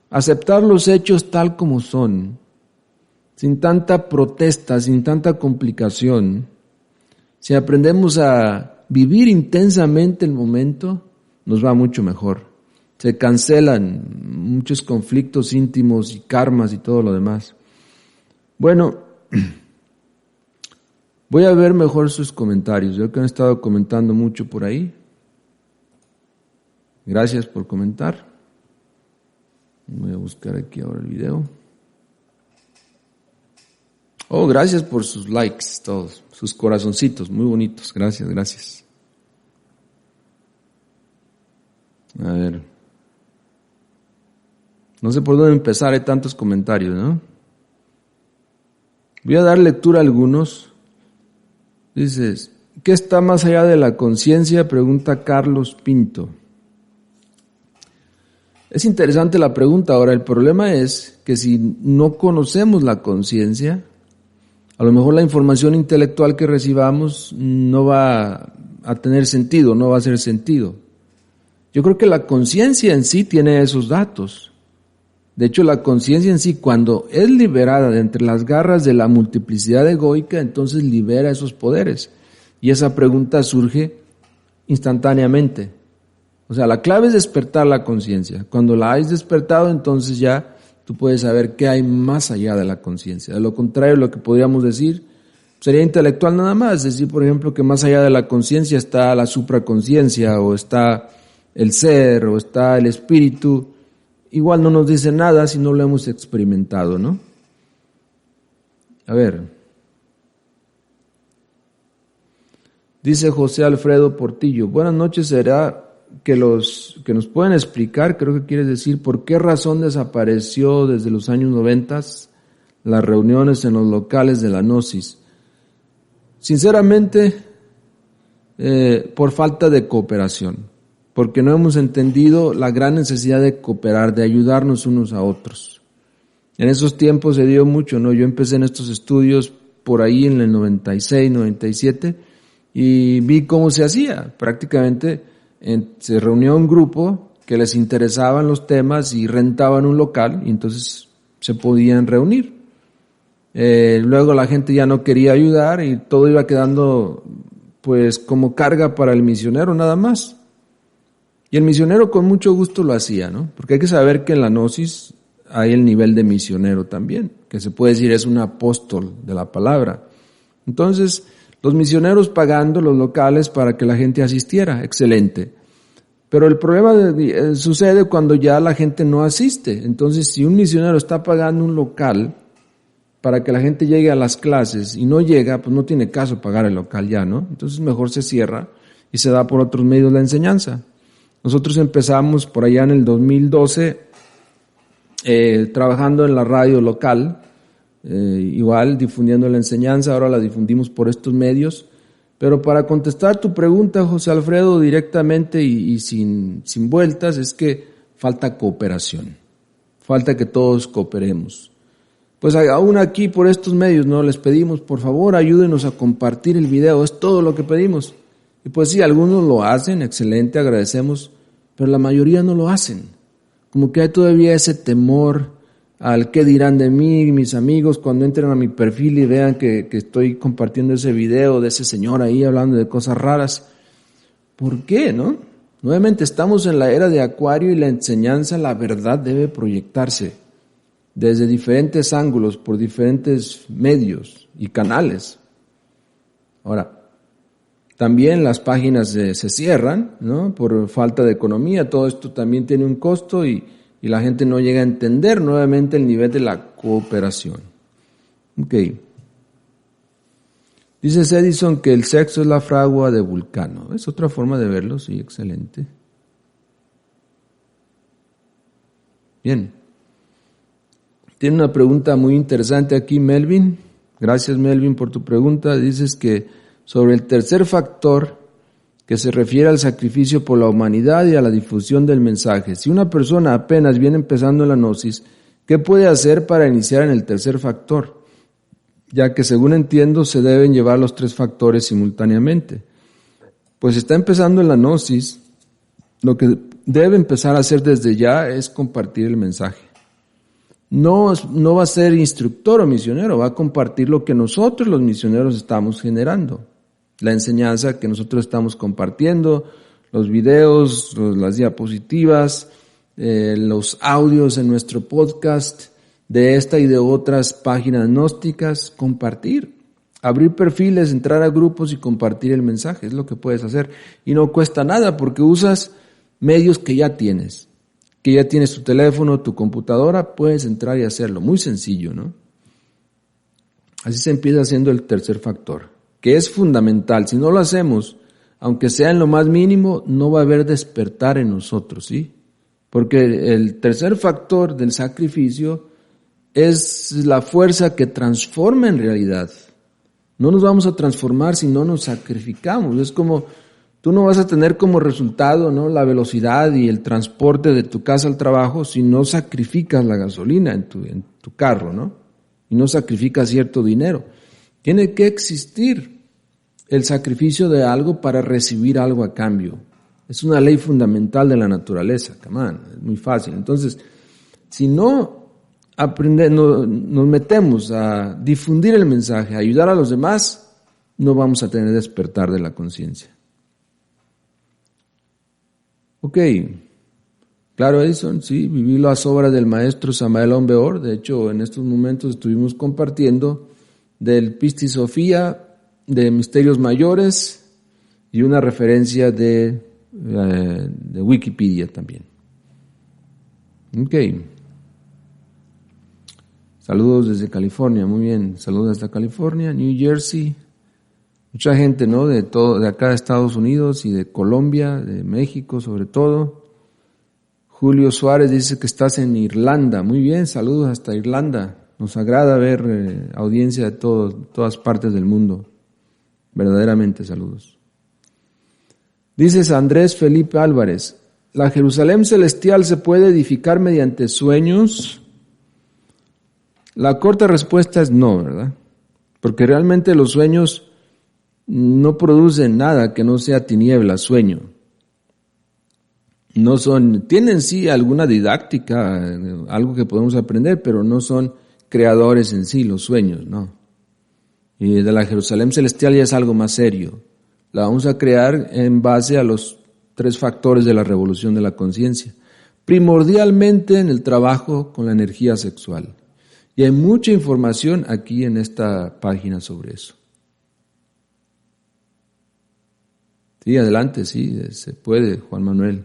aceptar los hechos tal como son, sin tanta protesta, sin tanta complicación, si aprendemos a vivir intensamente el momento, nos va mucho mejor. Se cancelan muchos conflictos íntimos y karmas y todo lo demás. Bueno, voy a ver mejor sus comentarios. Yo que han estado comentando mucho por ahí. Gracias por comentar. Voy a buscar aquí ahora el video. Oh, gracias por sus likes todos, sus corazoncitos, muy bonitos. Gracias, gracias. A ver. No sé por dónde empezar, hay tantos comentarios, ¿no? Voy a dar lectura a algunos. Dices, ¿qué está más allá de la conciencia? Pregunta Carlos Pinto. Es interesante la pregunta. Ahora, el problema es que si no conocemos la conciencia, a lo mejor la información intelectual que recibamos no va a tener sentido, no va a hacer sentido. Yo creo que la conciencia en sí tiene esos datos. De hecho, la conciencia en sí, cuando es liberada de entre las garras de la multiplicidad egoica, entonces libera esos poderes. Y esa pregunta surge instantáneamente. O sea, la clave es despertar la conciencia. Cuando la hayas despertado, entonces ya tú puedes saber qué hay más allá de la conciencia. De lo contrario, lo que podríamos decir sería intelectual nada más. Decir, por ejemplo, que más allá de la conciencia está la supraconciencia, o está el ser, o está el espíritu. Igual no nos dice nada si no lo hemos experimentado, ¿no? A ver. Dice José Alfredo Portillo, buenas noches, será que nos pueden explicar, creo que quieres decir, por qué razón desapareció desde los años 90 las reuniones en los locales de la Gnosis. Sinceramente, por falta de cooperación, porque no hemos entendido la gran necesidad de cooperar, de ayudarnos unos a otros. En esos tiempos se dio mucho, ¿no? Yo empecé en estos estudios por ahí en el 96, 97, y vi cómo se hacía. Prácticamente se reunió un grupo que les interesaban los temas y rentaban un local, y entonces se podían reunir. Luego la gente ya no quería ayudar y todo iba quedando pues como carga para el misionero nada más. Y el misionero con mucho gusto lo hacía, ¿no? Porque hay que saber que en la Gnosis hay el nivel de misionero también, que se puede decir es un apóstol de la palabra. Entonces, los misioneros pagando los locales para que la gente asistiera, excelente. Pero el problema sucede cuando ya la gente no asiste. Entonces, si un misionero está pagando un local para que la gente llegue a las clases y no llega, pues no tiene caso pagar el local ya, ¿no? Entonces mejor se cierra y se da por otros medios la enseñanza. Nosotros empezamos por allá en el 2012 trabajando en la radio local, igual difundiendo la enseñanza, ahora la difundimos por estos medios. Pero para contestar tu pregunta, José Alfredo, directamente y sin vueltas, es que falta cooperación, falta que todos cooperemos. Pues aún aquí por estos medios, ¿no? Les pedimos, por favor, ayúdenos a compartir el video, es todo lo que pedimos. Y pues sí, algunos lo hacen, excelente, agradecemos, pero la mayoría no lo hacen. Como que hay todavía ese temor al qué dirán de mí, mis amigos, cuando entren a mi perfil y vean que estoy compartiendo ese video de ese señor ahí hablando de cosas raras. ¿Por qué, no? Nuevamente estamos en la era de Acuario y la enseñanza, la verdad debe proyectarse desde diferentes ángulos, por diferentes medios y canales. Ahora, también las páginas se cierran, ¿no? Por falta de economía, todo esto también tiene un costo y la gente no llega a entender nuevamente el nivel de la cooperación. Ok. Dice Edison que el sexo es la fragua de Vulcano. Es otra forma de verlo, sí, excelente. Bien. Tiene una pregunta muy interesante aquí, Melvin. Gracias, Melvin, por tu pregunta. Dices que sobre el tercer factor que se refiere al sacrificio por la humanidad y a la difusión del mensaje. Si una persona apenas viene empezando en la Gnosis, ¿qué puede hacer para iniciar en el tercer factor? Ya que, según entiendo, se deben llevar los tres factores simultáneamente. Pues está empezando en la Gnosis, lo que debe empezar a hacer desde ya es compartir el mensaje. No va a ser instructor o misionero, va a compartir lo que nosotros los misioneros estamos generando. La enseñanza que nosotros estamos compartiendo, los videos, las diapositivas, los audios en nuestro podcast, de esta y de otras páginas gnósticas, compartir, abrir perfiles, entrar a grupos y compartir el mensaje, es lo que puedes hacer. Y no cuesta nada porque usas medios que ya tienes tu teléfono, tu computadora, puedes entrar y hacerlo, muy sencillo, ¿no? Así se empieza haciendo el tercer factor, que es fundamental. Si no lo hacemos, aunque sea en lo más mínimo, no va a haber despertar en nosotros, ¿sí? Porque el tercer factor del sacrificio es la fuerza que transforma en realidad. No nos vamos a transformar si no nos sacrificamos. Es como Tú no vas a tener como resultado, ¿no?, la velocidad y el transporte de tu casa al trabajo si no sacrificas la gasolina en tu carro, ¿no? Y no sacrificas cierto dinero. Tiene que existir el sacrificio de algo para recibir algo a cambio. Es una ley fundamental de la naturaleza, come on, es muy fácil. Entonces, si no nos metemos a difundir el mensaje, a ayudar a los demás, no vamos a tener despertar de la conciencia. Ok, claro, Edison, sí, viví las obras del maestro Samael Aun Weor. De hecho, en estos momentos estuvimos compartiendo del Pistis Sofía, de Misterios Mayores y una referencia de Wikipedia también. Ok. Saludos desde California, muy bien. Saludos hasta California, New Jersey. Mucha gente, ¿no?, de acá de Estados Unidos y de Colombia, de México sobre todo. Julio Suárez dice que estás en Irlanda. Muy bien, saludos hasta Irlanda. Nos agrada ver audiencia de todas partes del mundo. Verdaderamente saludos. Dices Andrés Felipe Álvarez, ¿la Jerusalén celestial se puede edificar mediante sueños? La corta respuesta es no, ¿verdad? Porque realmente los sueños no producen nada que no sea tiniebla, sueño. No son, tienen sí alguna didáctica, algo que podemos aprender, pero no son creadores en sí, los sueños, no. Y de la Jerusalén celestial ya es algo más serio. La vamos a crear en base a los 3 factores de la revolución de la conciencia. Primordialmente en el trabajo con la energía sexual. Y hay mucha información aquí en esta página sobre eso. Sí, adelante, sí, se puede, Juan Manuel.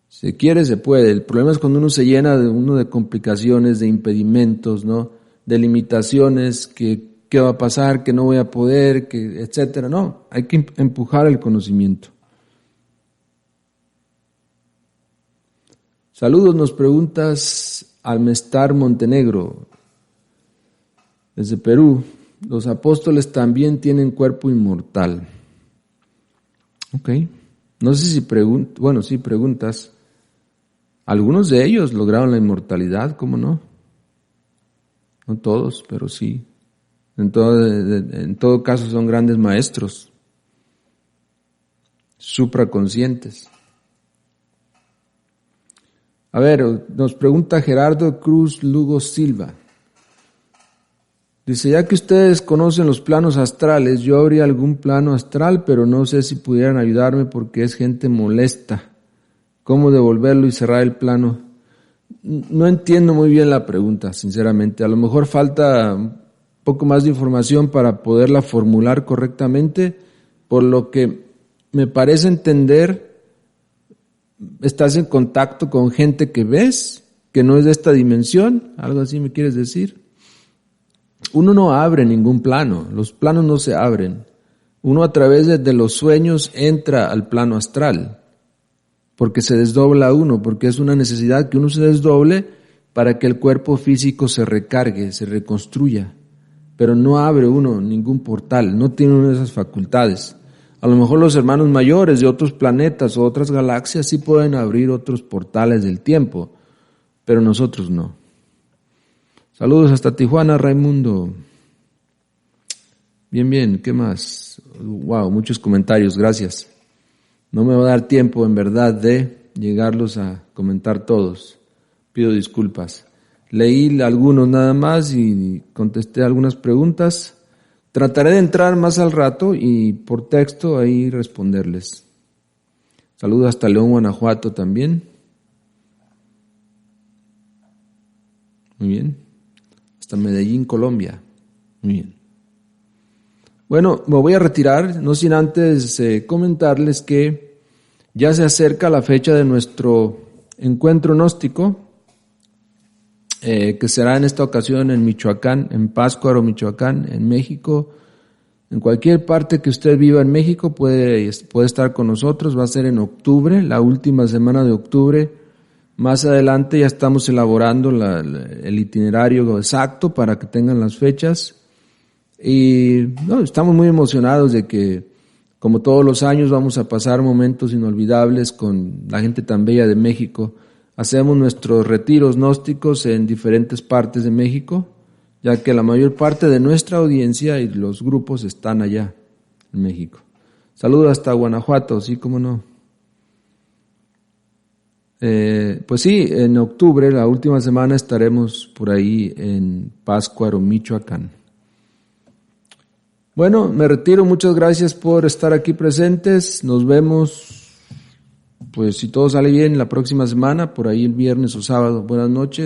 Si se quiere, se puede. El problema es cuando uno se llena de complicaciones, de impedimentos, ¿no?, de limitaciones, que qué va a pasar, que no voy a poder, que etcétera. No, hay que empujar el conocimiento. Saludos, nos preguntas Almestar Montenegro, desde Perú. Los apóstoles también tienen cuerpo inmortal. Ok. No sé si sí preguntas. Algunos de ellos lograron la inmortalidad, ¿cómo no? No todos, pero sí. En todo caso son grandes maestros, supraconscientes. A ver, nos pregunta Gerardo Cruz Lugo Silva. Dice, ya que ustedes conocen los planos astrales, yo abrí algún plano astral, pero no sé si pudieran ayudarme porque es gente molesta. ¿Cómo devolverlo y cerrar el plano? No entiendo muy bien la pregunta, sinceramente. A lo mejor falta un poco más de información para poderla formular correctamente. Por lo que me parece entender, estás en contacto con gente que ves, que no es de esta dimensión. ¿Algo así me quieres decir? Uno no abre ningún plano, los planos no se abren. Uno a través de los sueños entra al plano astral, porque se desdobla uno, porque es una necesidad que uno se desdoble para que el cuerpo físico se recargue, se reconstruya. Pero no abre uno ningún portal, no tiene una de esas facultades. A lo mejor los hermanos mayores de otros planetas o otras galaxias sí pueden abrir otros portales del tiempo, pero nosotros no. Saludos hasta Tijuana, Raimundo. Bien, ¿qué más? Wow, muchos comentarios, gracias. No me va a dar tiempo, en verdad, de llegarlos a comentar todos. Pido disculpas. Leí algunos nada más y contesté algunas preguntas. Trataré de entrar más al rato y por texto ahí responderles. Saludos hasta León, Guanajuato también. Muy bien. Hasta Medellín, Colombia. Muy bien. Bueno, me voy a retirar, no sin antes comentarles que ya se acerca la fecha de nuestro encuentro gnóstico, que será en esta ocasión en Michoacán, en Pátzcuaro, Michoacán, en México. En cualquier parte que usted viva en México puede estar con nosotros. Va a ser en octubre, la última semana de octubre. Más adelante ya estamos elaborando el itinerario exacto para que tengan las fechas. Y estamos muy emocionados de que Como todos los años vamos a pasar momentos inolvidables con la gente tan bella de México. Hacemos nuestros retiros gnósticos en diferentes partes de México, ya que la mayor parte de nuestra audiencia y los grupos están allá, en México. Saludos hasta Guanajuato, sí, cómo no. Pues sí, en octubre, la última semana, estaremos por ahí en Pátzcuaro, Michoacán. Bueno, me retiro, muchas gracias por estar aquí presentes, nos vemos, pues si todo sale bien, la próxima semana, por ahí el viernes o sábado. Buenas noches.